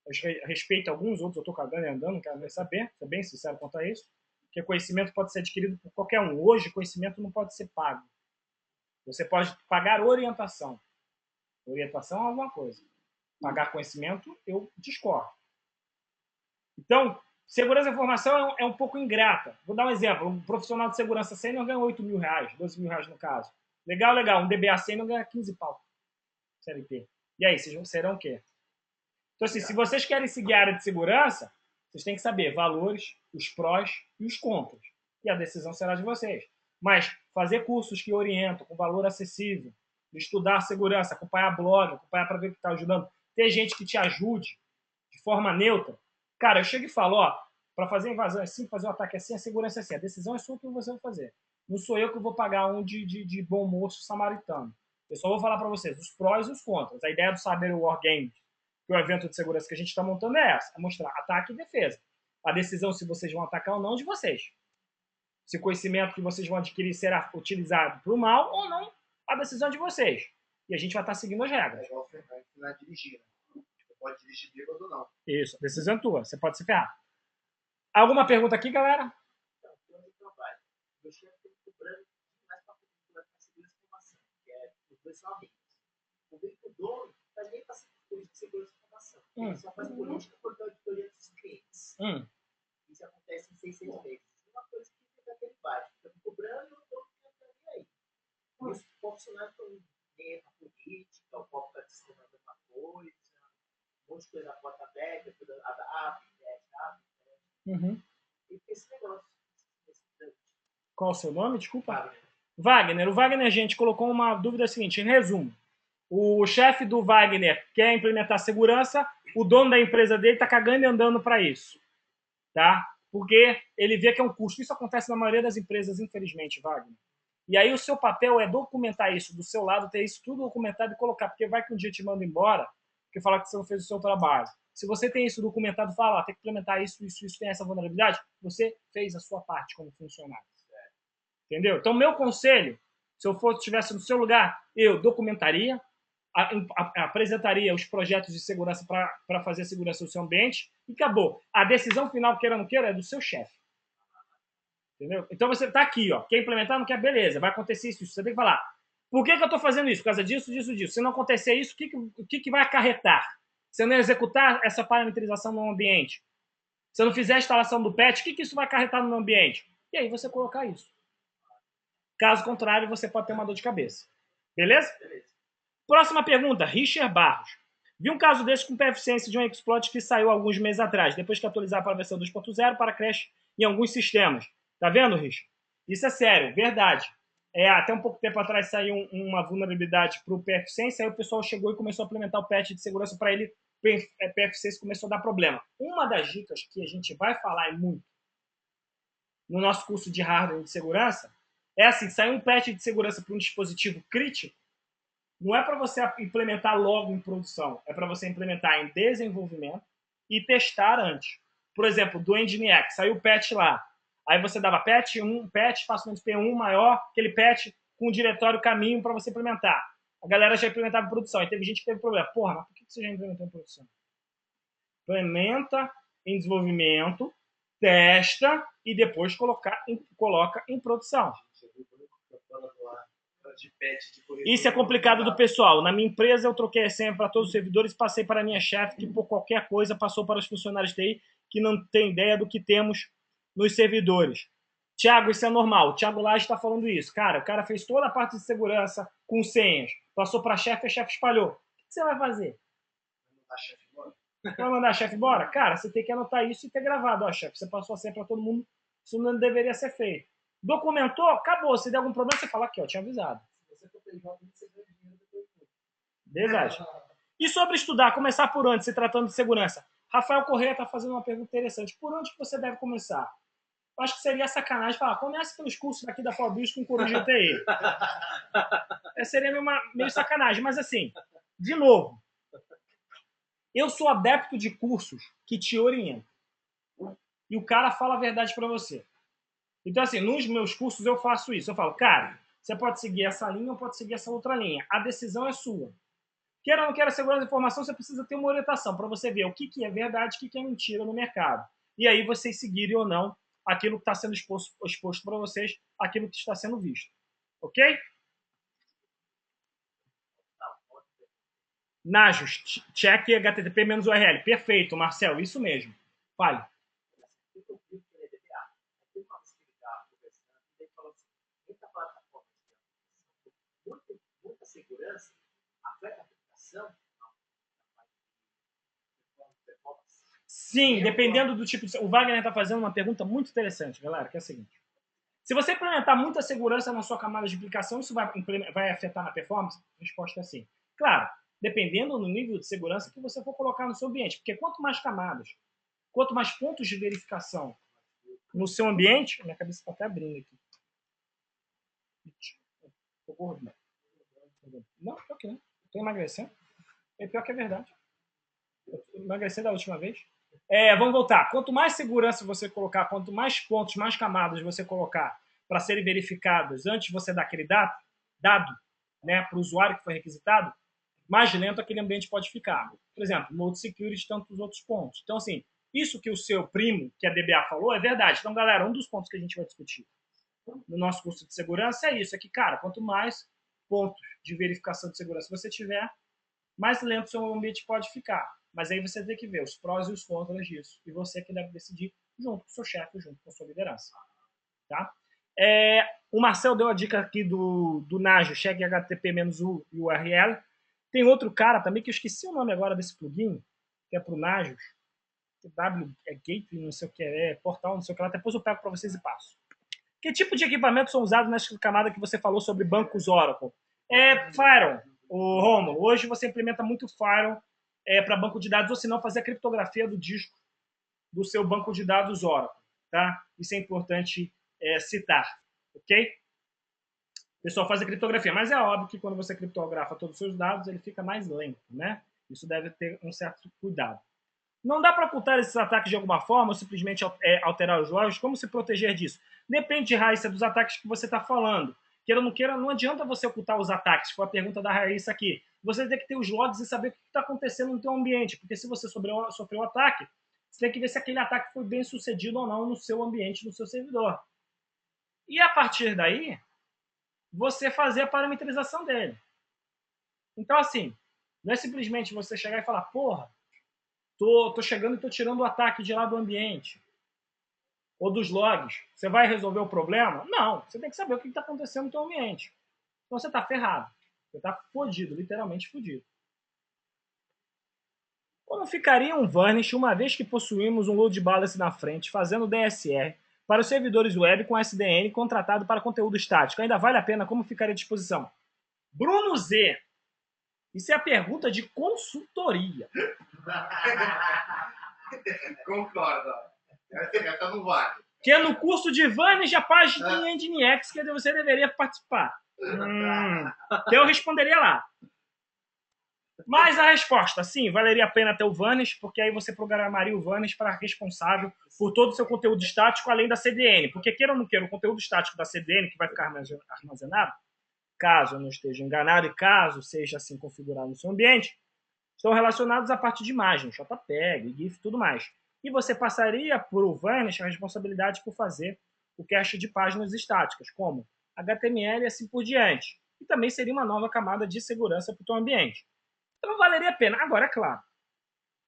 Eu respeito alguns, outros eu estou cagando e andando, não quero nem saber, sou bem sincero quanto a isso. Porque conhecimento pode ser adquirido por qualquer um. Hoje, conhecimento não pode ser pago. Você pode pagar orientação. Orientação é alguma coisa. Pagar conhecimento, eu discordo. Então, segurança da informação é um pouco ingrata. Vou dar um exemplo. Um profissional de segurança sênior ganha 8 mil reais, 12 mil reais no caso. Legal, legal. Um DBA sênior ganha 15 pau. CLT. E aí, vocês serão o quê? Então, assim, se vocês querem seguir a área de segurança, vocês têm que saber valores, os prós e os contras. E a decisão será de vocês. Mas fazer cursos que orientam com valor acessível, estudar segurança, acompanhar blog, acompanhar para ver o que está ajudando, ter gente que te ajude de forma neutra. Cara, eu chego e falo, ó, para fazer invasão assim, fazer um ataque assim, a segurança é assim. A decisão é sua que você vai fazer. Não sou eu que vou pagar um de bom moço samaritano. Eu só vou falar para vocês os prós e os contras. A ideia do Saber Wargames, que é o evento de segurança que a gente está montando, é essa. É mostrar ataque e defesa. A decisão se vocês vão atacar ou não de vocês. Se o conhecimento que vocês vão adquirir será utilizado para o mal ou não, a decisão é de vocês. E a gente vai estar seguindo as regras. É igual ensinar a dirigir. Você pode dirigir bêbado ou não. Isso, a decisão é tua. Você pode se ferrar. Alguma pergunta aqui, galera? Então, plano de trabalho. Meu chefe tem cobrando mais para a segurança de informação, que é os dois são amigos. O dono também está sendo coisa de segurança de informação. Ele só faz política por auditoria dos clientes. Isso acontece em 6 meses. Uma coisa que fica aquele baixo. Estão cobrando e o dono não está aí. E os profissionais estão dentro da política, o povo está dizendo a mesma coisa, um monte de coisa na porta aberta, e esse negócio. Qual o seu nome? Desculpa. Wagner. O Wagner, gente, colocou uma dúvida seguinte, em resumo. O chefe do Wagner quer implementar segurança, o dono da empresa dele está cagando e andando para isso. Tá? Porque ele vê que é um custo. Isso acontece na maioria das empresas, infelizmente, Wagner. E aí o seu papel é documentar isso do seu lado, ter isso tudo documentado e colocar, porque vai que um dia te manda embora, porque falar que você não fez o seu trabalho. Se você tem isso documentado, fala, tem que implementar isso, tem essa vulnerabilidade, você fez a sua parte como funcionário. Entendeu? Então, meu conselho, se eu estivesse no seu lugar, eu documentaria, apresentaria os projetos de segurança para fazer a segurança do seu ambiente e acabou. A decisão final, queira ou não queira, é do seu chefe. Entendeu? Então você está aqui, ó, quer implementar, não quer, beleza, vai acontecer isso. Você tem que falar, por que eu estou fazendo isso? Por causa disso, disso, disso. Se não acontecer isso, o que vai acarretar? Se eu não executar essa parametrização no ambiente, se eu não fizer a instalação do patch, o que isso vai acarretar no ambiente? E aí você colocar isso. Caso contrário, você pode ter uma dor de cabeça. Beleza? Beleza. Próxima pergunta, Richard Barros. Vi um caso desse com PFSense de um exploit que saiu alguns meses atrás, depois que atualizar para a versão 2.0 para crash em alguns sistemas. Tá vendo, Richard? Isso é sério, verdade. Até um pouco tempo atrás saiu uma vulnerabilidade para o PFSense, aí o pessoal chegou e começou a implementar o patch de segurança para ele, o PFSense começou a dar problema. Uma das dicas que a gente vai falar muito no nosso curso de hardware de segurança é assim, sair um patch de segurança para um dispositivo crítico, não é para você implementar logo em produção, é para você implementar em desenvolvimento e testar antes. Por exemplo, do Nginx, saiu o patch lá. Aí você dava patch 1, patch facilmente P1 maior, aquele patch com o diretório caminho para você implementar. A galera já implementava em produção, e teve gente que teve problema. Porra, mas por que você já implementou em produção? Implementa em desenvolvimento, testa e depois coloca em produção. Isso é complicado do pessoal. Na minha empresa, eu troquei a senha para todos os servidores, passei para a minha chefe, que por qualquer coisa passou para os funcionários de TI, que não tem ideia do que temos nos servidores. Tiago, isso é normal. O Tiago Lage está falando isso. Cara, o cara fez toda a parte de segurança com senhas, passou para a chefe e a chefe espalhou. O que você vai fazer? Vai mandar a chefe embora? Cara, você tem que anotar isso e ter gravado. Ó, chefe, você passou a senha para todo mundo, isso não deveria ser feito. Documentou, acabou. Se der algum problema, você fala aqui, ó, tinha avisado. Se você for PJ, você ganha dinheiro depois. Verdade. E sobre estudar, começar por onde, se tratando de segurança? Rafael Corrêa está fazendo uma pergunta interessante. Por onde que você deve começar? Eu acho que seria sacanagem falar, comece pelos cursos daqui da Faubis com Coruja TI. Seria meio sacanagem, mas assim, de novo, eu sou adepto de cursos que te orientam. E o cara fala a verdade para você. Então, assim, nos meus cursos eu faço isso. Eu falo, cara, você pode seguir essa linha ou pode seguir essa outra linha. A decisão é sua. Queira ou não queira segurança da informação, você precisa ter uma orientação para você ver o que é verdade e o que é mentira no mercado. E aí vocês seguirem ou não aquilo que está sendo exposto para vocês, aquilo que está sendo visto. Ok? Najos, check HTTP menos URL. Perfeito, Marcel, isso mesmo. Fale. Muita segurança, afeta a aplicação. Sim, dependendo do tipo de... O Wagner está fazendo uma pergunta muito interessante, galera, que é a seguinte. Se você implementar muita segurança na sua camada de aplicação, isso vai afetar na performance? A resposta é sim. Claro, dependendo do nível de segurança que você for colocar no seu ambiente. Porque quanto mais camadas, quanto mais pontos de verificação no seu ambiente... Minha cabeça está até abrindo aqui. Tô gordo. Não, pior que não. Tô emagrecendo. É pior que é verdade. Eu emagreci da última vez. Vamos voltar. Quanto mais segurança você colocar, quanto mais pontos, mais camadas você colocar para serem verificados antes de você dar aquele dado, né, para o usuário que foi requisitado, mais lento aquele ambiente pode ficar. Por exemplo, Mode Security, tantos outros pontos. Então, assim, isso que o seu primo, que a DBA falou, é verdade. Então, galera, um dos pontos que a gente vai discutir no nosso curso de segurança é isso. É que, cara, quanto mais pontos de verificação de segurança você tiver, mais lento o seu ambiente pode ficar. Mas aí você tem que ver os prós e os contras disso. E você que deve decidir junto com o seu chefe, junto com a sua liderança. Tá? O Marcel deu a dica aqui do Najo, check HTTP menos URL. Tem outro cara também, que eu esqueci o nome agora desse plugin, que é para o Najo. Gateway, não sei o que portal, não sei o que lá. Depois eu pego para vocês e passo. Que tipo de equipamentos são usados nessa camada que você falou sobre bancos Oracle? Firewall, o Romulo. Hoje você implementa muito Firewall para banco de dados, ou se não, fazer a criptografia do disco do seu banco de dados Oracle. Tá? Isso é importante citar. Ok? O pessoal faz a criptografia, mas é óbvio que quando você criptografa todos os seus dados, ele fica mais lento. Né? Isso deve ter um certo cuidado. Não dá para ocultar esses ataques de alguma forma ou simplesmente alterar os logs? Como se proteger disso? Depende, Raíssa, dos ataques que você está falando. Queira ou não queira, não adianta você ocultar os ataques. Foi a pergunta da Raíssa aqui. Você tem que ter os logs e saber o que está acontecendo no seu ambiente. Porque se você sofreu um ataque, você tem que ver se aquele ataque foi bem sucedido ou não no seu ambiente, no seu servidor. E a partir daí, você fazer a parametrização dele. Então, assim, não é simplesmente você chegar e falar, porra, tô chegando e tô tirando o ataque de lá do ambiente. Ou dos logs. Você vai resolver o problema? Não. Você tem que saber o que está acontecendo no seu ambiente. Então você está ferrado. Você está fodido, literalmente fodido. Como ficaria um Varnish uma vez que possuímos um load balance na frente, fazendo DSR para os servidores web com SDN contratado para conteúdo estático? Ainda vale a pena? Como ficaria à disposição? Bruno Z. Isso é a pergunta de consultoria. Concordo. Essa não vale. Que é no curso de Varnish, a página em Nginx, que você deveria participar. Então eu responderia lá. Mas a resposta, sim, valeria a pena ter o Varnish, porque aí você programaria o Varnish para responsável por todo o seu conteúdo estático, além da CDN. Porque queira ou não queira, o conteúdo estático da CDN, que vai ficar armazenado, caso eu não esteja enganado e caso seja assim configurado no seu ambiente, estão relacionados à parte de imagem, JPEG, GIF e tudo mais. E você passaria por o Varnish a responsabilidade por fazer o cache de páginas estáticas, como HTML e assim por diante. E também seria uma nova camada de segurança para o seu ambiente. Então valeria a pena. Agora, é claro,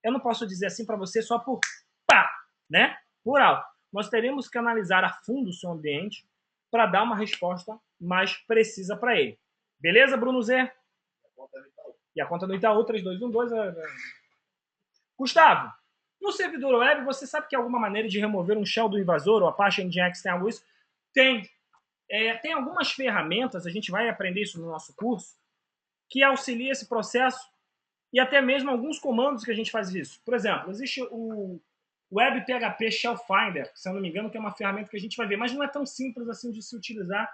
eu não posso dizer assim para você só por pá, né? Por alto. Nós teríamos que analisar a fundo o seu ambiente para dar uma resposta mais precisa para ele. Beleza, Bruno Z? E a conta do Itaú, 3212. Gustavo, no servidor web, você sabe que alguma maneira de remover um shell do invasor, ou Apache Nginx tem algo isso? Tem. Tem algumas ferramentas, a gente vai aprender isso no nosso curso, que auxilia esse processo e até mesmo alguns comandos que a gente faz isso. Por exemplo, existe o Web PHP Shell Finder, se eu não me engano, que é uma ferramenta que a gente vai ver, mas não é tão simples assim de se utilizar,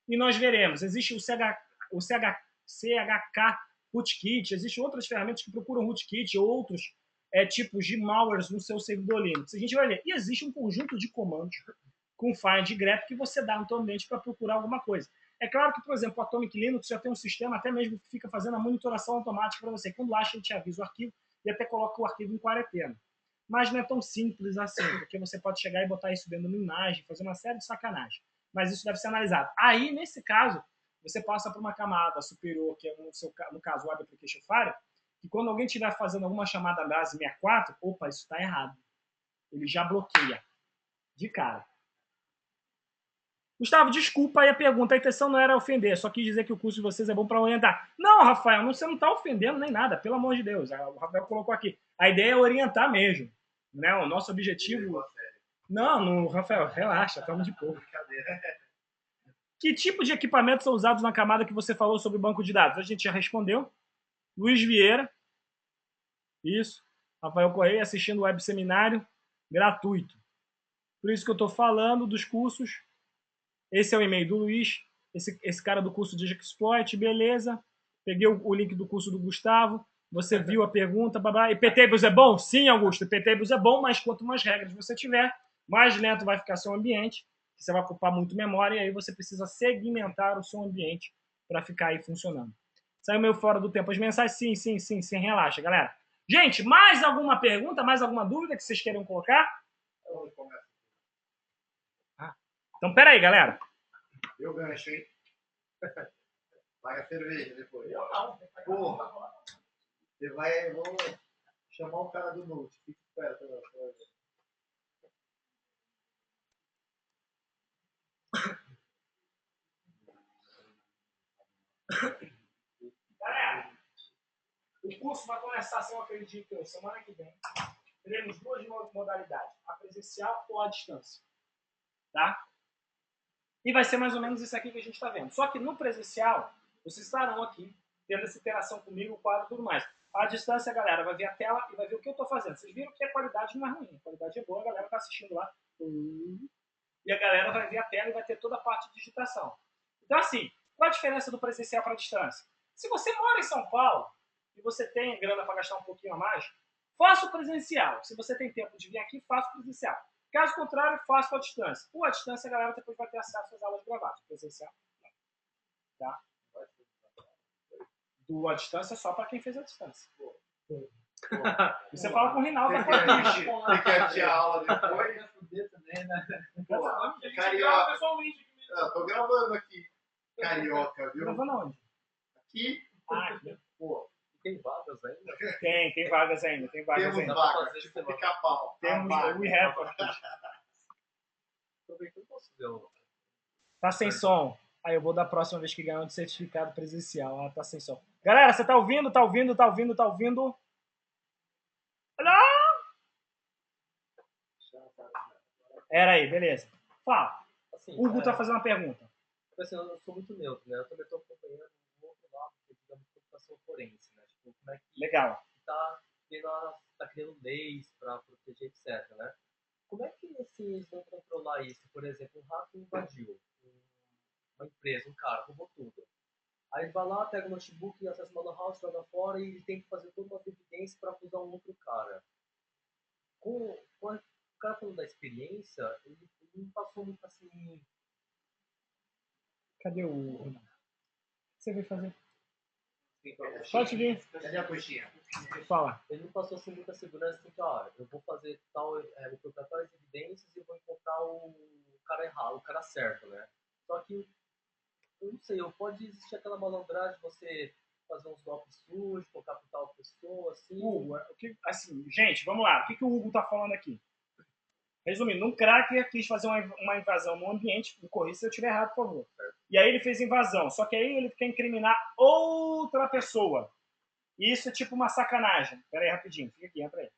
e nós veremos. Existe o CHK Rootkit, existem outras ferramentas que procuram rootkit, outros tipos de malwares no seu servidor Linux. A gente vai ver. E existe um conjunto de comandos com find grep que você dá no seu ambiente para procurar alguma coisa. É claro que, por exemplo, o Atomic Linux já tem um sistema até mesmo que fica fazendo a monitoração automática para você. Quando acha, ele te avisa o arquivo e até coloca o arquivo em quarentena. Mas não é tão simples assim, porque você pode chegar e botar isso dentro de uma imagem, fazer uma série de sacanagem. Mas isso deve ser analisado. Aí, nesse caso, você passa por uma camada superior, que é, no caso, o Web Application Firewall, que quando alguém estiver fazendo alguma chamada base 64, opa, isso está errado. Ele já bloqueia. De cara. Gustavo, desculpa aí a pergunta. A intenção não era ofender, só quis dizer que o curso de vocês é bom para orientar. Não, Rafael, você não está ofendendo nem nada, pelo amor de Deus. O Rafael colocou aqui. A ideia é orientar mesmo. Né? O nosso objetivo... Não, Rafael, relaxa, estamos de boa. Que tipo de equipamentos são usados na camada que você falou sobre o banco de dados? A gente já respondeu. Luiz Vieira. Isso. Rafael Correia assistindo o web seminário gratuito. Por isso que eu estou falando dos cursos. Esse é o e-mail do Luiz. Esse cara do curso de Exploit, beleza. Peguei o link do curso do Gustavo. Você viu a pergunta. Babá. E PTables é bom? Sim, Augusto. PTables é bom, mas quanto mais regras você tiver, mais lento vai ficar seu ambiente. Você vai ocupar muito memória e aí você precisa segmentar o seu ambiente para ficar aí funcionando. Saiu meio fora do tempo as mensagens? Sim. Relaxa, galera. Gente, mais alguma pergunta, mais alguma dúvida que vocês queiram colocar? Então, peraí, galera. Eu gancho, hein? Paga cerveja depois. Eu não. Porra. Você vai... Vou chamar o cara do Note. Fica esperto. Galera, o curso vai começar, se eu acredito, semana que vem. Teremos duas modalidades, a presencial ou a distância. Tá? E vai ser mais ou menos isso aqui que a gente está vendo. Só que no presencial, vocês estarão aqui, tendo essa interação comigo, o quadro e tudo mais. À distância, a galera vai ver a tela e vai ver o que eu estou fazendo. Vocês viram que a qualidade não é ruim, a qualidade é boa, a galera está assistindo lá. E a galera vai ver a tela e vai ter toda a parte de digitação. Então, assim, qual a diferença do presencial para a distância? Se você mora em São Paulo e você tem grana para gastar um pouquinho a mais, faça o presencial. Se você tem tempo de vir aqui, faça o presencial. Caso contrário, faça a distância. A distância, a galera depois vai ter acesso às aulas gravadas. Presencial, tá? A distância é só para quem fez a distância. Você fala com o Rinaldo. Você quer assistir a aula depois? Carioca. Tô gravando aqui. Carioca, viu? Gravando onde? Aqui. Aqui. Pô. Tem vagas ainda? Tem vagas ainda. Temos vagas, tipo pica-pau. Temos we have. Tá sem som. Aí eu vou da próxima vez que ganhar um certificado presencial. Ah, tá sem som. Galera, você tá ouvindo? Tá ouvindo? Alô? Era aí, beleza. Fala. Assim, O Hugo tá fazendo uma pergunta. Assim, eu sou muito neutro, né? Eu também tô acompanhando o outro lado, que é da computação forense, né? Tipo, como é que Legal. tá criando leis para proteger, etc, né? Como é que eles vão controlar isso? Por exemplo, um hacker invadiu uma empresa, um cara, roubou tudo. Aí ele vai lá, pega o notebook, acessa uma lan house, joga fora e ele tem que fazer toda uma evidência para acusar um outro cara. Com o cara falando da experiência, ele não passou muito assim... Cadê o Rinaldo? O que você veio fazer? Pode vir. Cadê a coxinha? Fala. Ele não passou assim muita segurança, assim, que ó, eu vou fazer tal, vou procurar tais evidências e vou encontrar o cara errado, o cara certo, né? Só que, eu não sei, pode existir aquela malandragem de você fazer uns golpes sujos, colocar por tal pessoa, assim... Hugo, assim, gente, vamos lá. O que o Hugo tá falando aqui? Resumindo, um cracker quis fazer uma invasão no ambiente, me corrija se eu estiver errado, por favor. E aí ele fez invasão, só que aí ele quer incriminar outra pessoa. E isso é tipo uma sacanagem. Pera aí, rapidinho, fica aqui, entra aí.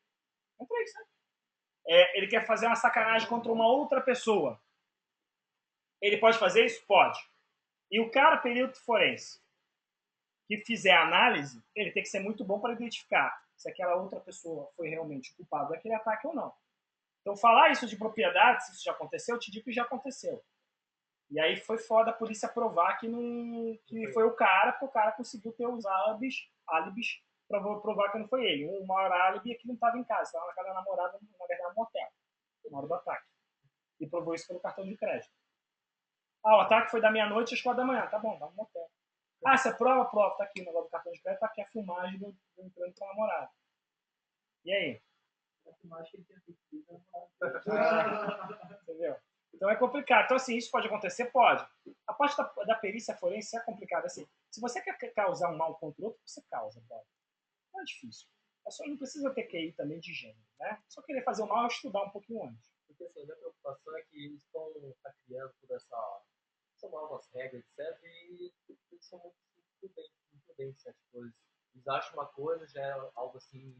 Entra aí, sabe? Ele quer fazer uma sacanagem contra uma outra pessoa. Ele pode fazer isso? Pode. E o cara perito forense, que fizer a análise, ele tem que ser muito bom para identificar se aquela outra pessoa foi realmente culpada daquele ataque ou não. Então, falar isso de propriedade, se isso já aconteceu, eu te digo que já aconteceu. E aí foi foda a polícia provar que foi o cara, porque o cara conseguiu ter os álibis para provar que não foi ele. O maior álibi é que não estava em casa, estava na casa da namorada, na verdade, no motel, na hora do ataque. E provou isso pelo cartão de crédito. Ah, o ataque foi da meia-noite às 4 da manhã. Tá bom, dá um motel. Ah, você prova? Prova. Tá aqui o negócio do cartão de crédito, tá aqui a filmagem do entrando com a namorada. E aí? A filmagem que ele tinha feito. Entendeu? Então é complicado. Então, assim, isso pode acontecer? Pode. A parte da perícia forense é complicada. Assim, se você quer causar um mal contra o outro, você causa, pode. Não é difícil. Não precisa ter QI também de gênero, né? Só querer fazer o mal é estudar um pouquinho antes. Porque assim, a minha preocupação é que eles estão criando toda são novas regras, etc. E eles são muito imprudentes, né? Tipo, eles acham uma coisa, já é algo assim,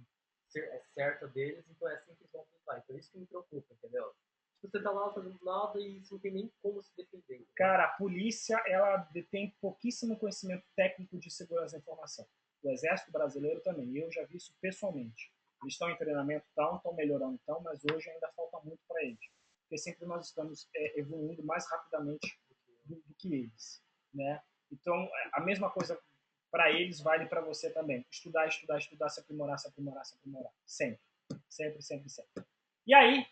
é certa deles, então é assim que eles vão pensar. Então é isso que me preocupa, entendeu? Tipo, você tá lá fazendo nada e você não tem nem como se defender. Entendeu? Cara, a polícia, ela detém pouquíssimo conhecimento técnico de segurança da informação. O Exército Brasileiro também. Eu já vi isso pessoalmente. Eles estão em treinamento, estão melhorando, mas hoje ainda falta muito para eles. Porque sempre nós estamos evoluindo mais rapidamente do que eles, né? Então, a mesma coisa para eles vale para você também. Estudar, se aprimorar. Sempre. Sempre. E aí,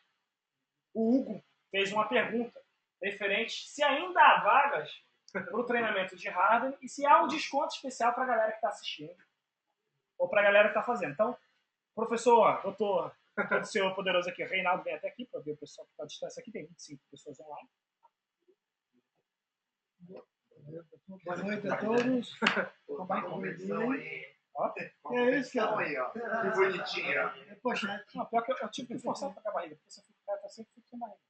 o Hugo fez uma pergunta referente se ainda há vagas para o treinamento de hardware e se há um desconto especial para a galera que está assistindo ou para a galera que está fazendo. Então, professor, doutor, todo senhor poderoso aqui, Reinaldo vem até aqui para ver o pessoal que está à distância aqui, tem 25 pessoas online. Boa noite a todos. Convenção aí. Ó, É isso, cara. Aí, ó. Que bonitinho, ó. É pochete. não, pior que eu tive que forçar para a barriga, porque se eu ficar assim, eu fico sem barriga.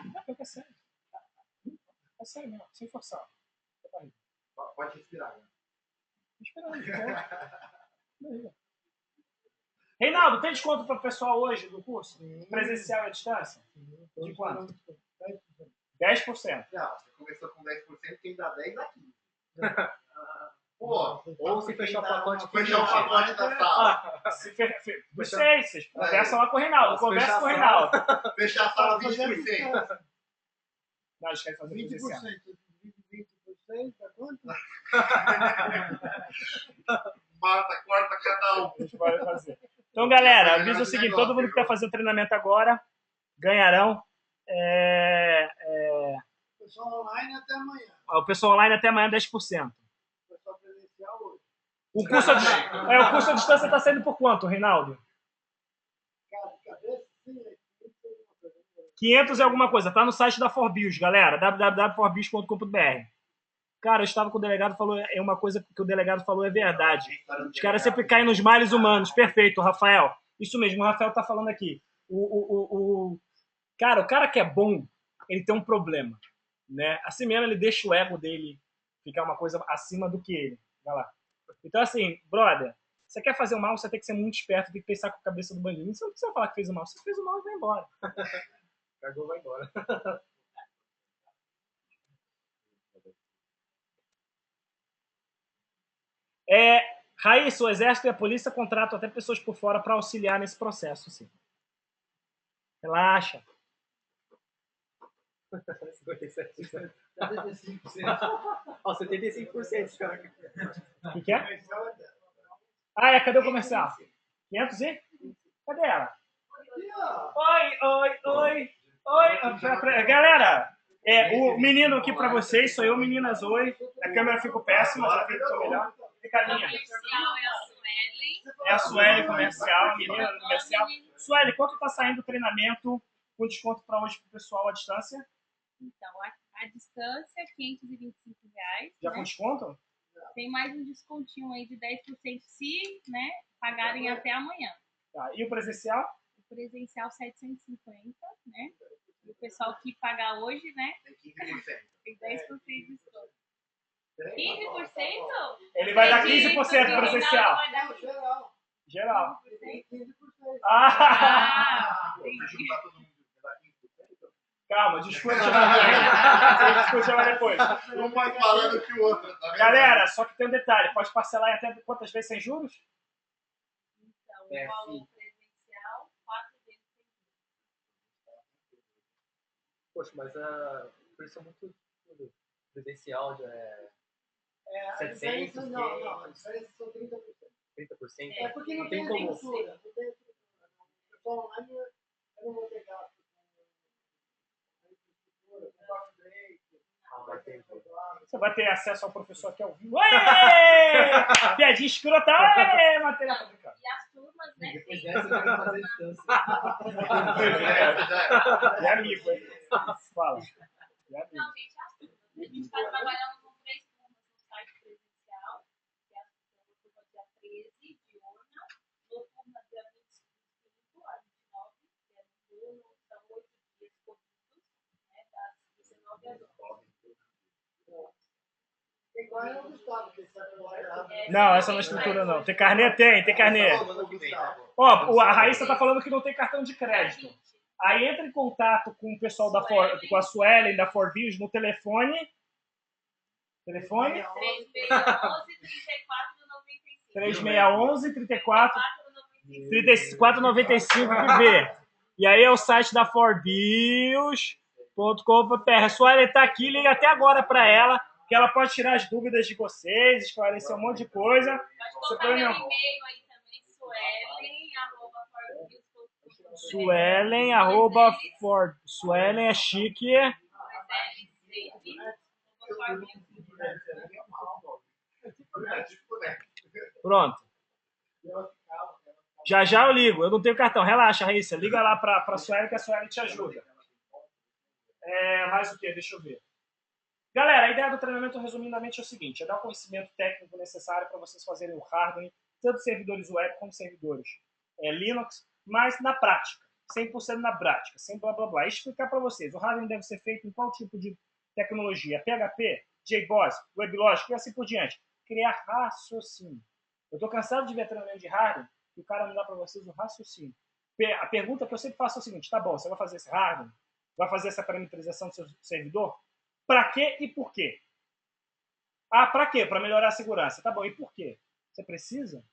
Não, pior que é sério. É sério mesmo, sem forçar. Barriga. Pode respirar, né? Esperando. Reinaldo, tem desconto para o pessoal hoje do curso? Presencial e à distância? De quanto? 10%. Não, você começou com 10%, quem dá 10 dá 15. Pô, Ou se fechar o pacote. fechar o pacote da sala. Não sei, vocês conversam lá com o Reinaldo. Conversa com o Reinaldo. Fechar a sala 20%. Não, eles querem fazer 20%. presencial. 20%, tá quanto? Mata, corta cada um. Eles podem fazer. Então, galera, avisa o seguinte: todo mundo que está fazendo treinamento agora ganharão. O pessoal online até amanhã. O pessoal online até amanhã 10%. O pessoal presencial hoje. O curso à distância está saindo por quanto, Reinaldo? Cara, de cabeça, sim, é 500 e alguma coisa. Tá no site da Forbios, galera. www.forbios.com.br. Cara, eu estava com o delegado, falou, é uma coisa que o delegado falou é verdade. Os caras sempre caem nos males humanos. Perfeito, Rafael. Isso mesmo, o Rafael tá falando aqui. Cara, o cara que é bom, ele tem um problema, né? Assim mesmo, ele deixa o ego dele ficar uma coisa acima do que ele. Vai lá. Então, assim, brother, você quer fazer o mal, você tem que ser muito esperto, tem que pensar com a cabeça do bandido. Você não precisa falar que fez o mal. Você fez o mal e vai embora. Cagou, vai embora. Raíssa, o Exército e a Polícia contratam até pessoas por fora para auxiliar nesse processo, sim. Relaxa. 57%. 75%. Ó, 75%, cara. O que é? Cadê o comercial? 500 e? Cadê ela? Oi. Galera, o menino aqui pra vocês, sou eu, meninas, oi. A câmera ficou péssima, já ficou melhor. Fica linha. É a Sueli comercial, a menina do comercial. Sueli, quanto tá saindo o treinamento com desconto para hoje pro pessoal à distância? Então, a distância, R$525. Já né? com desconto? Tem mais um descontinho aí de 10% se, né, pagarem até amanhã. Tá. E o presencial? O presencial, 750, né? E o pessoal que pagar hoje, né, Tem 15%. tem 10% de desconto. 15%? Ele vai dar 15% presencial. Vai dar Geral. Geral. 15%. Ah! entendi. Se juntar todo mundo, vai dar 15%? Calma, discute mais discute mais depois. Um mais falando que o outro, tá vendo? Galera, só que tem um detalhe. Pode parcelar em até quantas vezes sem juros? Então, o valor presencial, 4 vezes sem juros. Poxa, mas o preço é muito presencial, já é A 700, diferença não, a diferença são 30%. 30%. É porque não tem como. estrutura. Não tem estrutura. O pessoal online, eu não vou ter gasto com estrutura, com software. Ah, entendi. Você vai ter acesso ao professor aqui ao vivo. Aê! Piadinha escrota. Aê! Matéria fabricada. E as turmas, né? Depois dessa, eu quero fazer distância. E amigo, hein? Fala. E amigo. Não, gente, as turmas. A gente está trabalhando com 3 turmas no site presencial, que é a turma dia 13, diurna, no turma dia 25 a 29, que é no turno, são 8 dias corridos, né, das 19 às 11. Igual é o Gustavo, que sabe agora. Não, essa não é estrutura, não. Tem carnê? Tem carnê. Ó, a Raíssa tá falando que não tem cartão de crédito. Aí entra em contato com o pessoal com a Suelen da Forvios no telefone. Telefone? 3611 34 3611 3495B. E aí é o site da forbios.com.br. A Suelen tá aqui, liga até agora para ela, que ela pode tirar as dúvidas de vocês, esclarecer um monte de coisa. Pode colocar meu e-mail aí também, Suelen@Ford. Suelen é chique. Pronto. Já eu ligo. Eu não tenho cartão. Relaxa, Raíssa. Liga lá pra Suelen que a Suelen te ajuda. Mais o que? Deixa eu ver. Galera, a ideia do treinamento, resumidamente, é o seguinte. É dar o conhecimento técnico necessário para vocês fazerem o hardening, tanto servidores web como servidores Linux, mas na prática. 100% na prática, sem blá blá blá. E explicar para vocês. O hardening deve ser feito em qual tipo de tecnologia? PHP, JBoss, WebLogic e assim por diante. Criar raciocínio. Eu estou cansado de ver treinamento de hardening e o cara não dá para vocês o raciocínio. A pergunta que eu sempre faço é o seguinte. Tá bom, você vai fazer esse hardening? Vai fazer essa parametrização do seu servidor? Para quê e por quê? Ah, para quê? Para melhorar a segurança. Tá bom, e por quê? Você precisa?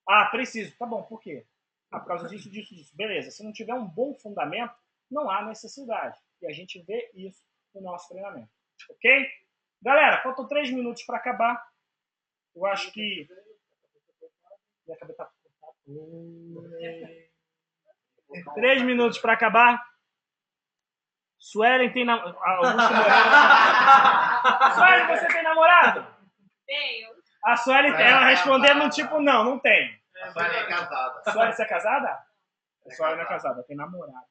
Ah, preciso. Tá bom, por quê? Ah, por causa disso. Beleza, se não tiver um bom fundamento, não há necessidade. E a gente vê isso no nosso treinamento. Ok? Galera, faltam 3 minutos para acabar. Eu acho que... Minha cabeça tá cortada. 3 minutos para acabar. Suelen tem namorado. Suelen, você tem namorado? Tenho. A Suelen, ela respondendo no tipo, não tem. A Suelen é casada. Suelen, você é casada? A Suelen não é casada, tem namorado.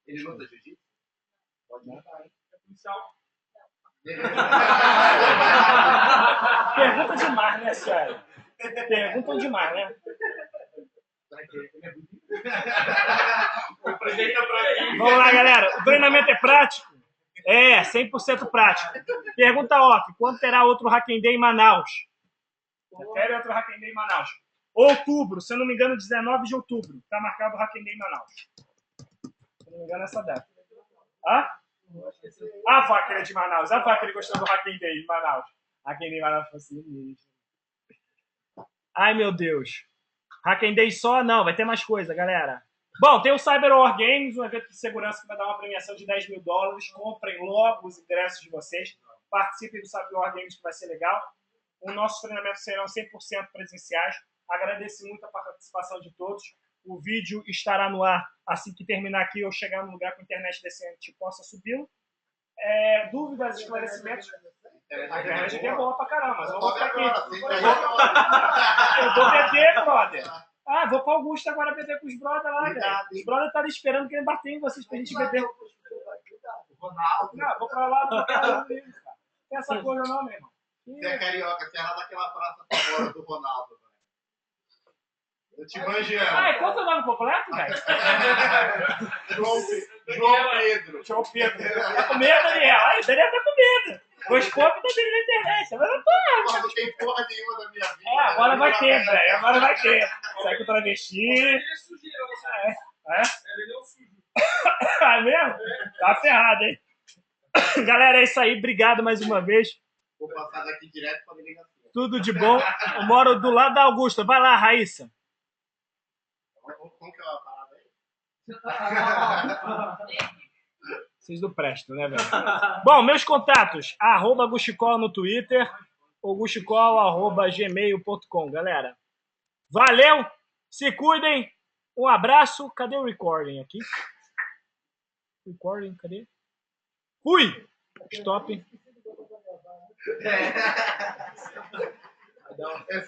Ele luta jiu-jitsu? Pode não. É policial. Pergunta demais, né, Suelen? Perguntam demais, né? Vamos lá, galera. O treinamento é prático? É, 100% prático. Pergunta off. Quando terá outro Hacking Day em Manaus? Quero outro Hacking Day em Manaus. Outubro, se eu não me engano, 19 de outubro. Está marcado o Hacking Day em Manaus. Se eu não me engano, essa data. A Vaqueira de Manaus. A Vaqueira gostou do Hacking Day em Manaus. Hacking Day em Manaus foi assim mesmo. Ai, meu Deus. Hacking Day só? Não, vai ter mais coisa, galera. Bom, tem o Cyber War Games, um evento de segurança que vai dar uma premiação de $10 mil. Comprem logo os ingressos de vocês. Participem do Cyber War Games, que vai ser legal. Os nossos treinamentos serão 100% presenciais. Agradeço muito a participação de todos. O vídeo estará no ar assim que terminar aqui, eu chegar num lugar com internet decente e possa subi-lo. Dúvidas, esclarecimentos? A internet aqui é boa pra caramba, mas eu vou ficar aqui. Eu vou beber, brother. Vou pra Augusta agora beber com os brother lá, velho. Os brother estão esperando que ele bater em vocês pra gente beber. O Ronaldo. Não, vou pra lá, não quero mesmo, cara. Não tem essa coisa não, meu irmão. Você é carioca, você é lá daquela praça fora do Ronaldo, velho. Eu te manjando. Qual é o nome completo, velho? João Pedro. João Pedro. Tá com medo, Daniel? Aí, o Daniel tá com medo. Os pobres tá dele na internet. Mas Porra, não tem porra nenhuma da minha vida. Agora vai ter, velho. Agora vai ter. Sai com travesti. Ele é sujeira, você. É? Ele é um sujo. É mesmo? Tá ferrado, hein? Galera, é isso aí. Obrigado mais uma vez. Vou passar daqui direto pra delegacia. Tudo de bom. Eu moro do lado da Augusta. Vai lá, Raíssa. Como que é a parada aí? Vocês não prestam, né, velho? Bom, meus contatos. @Gusticola no Twitter ou gusticola@gmail.com, galera. Valeu. Se cuidem. Um abraço. Cadê o recording aqui? Recording, cadê? Fui! Stop.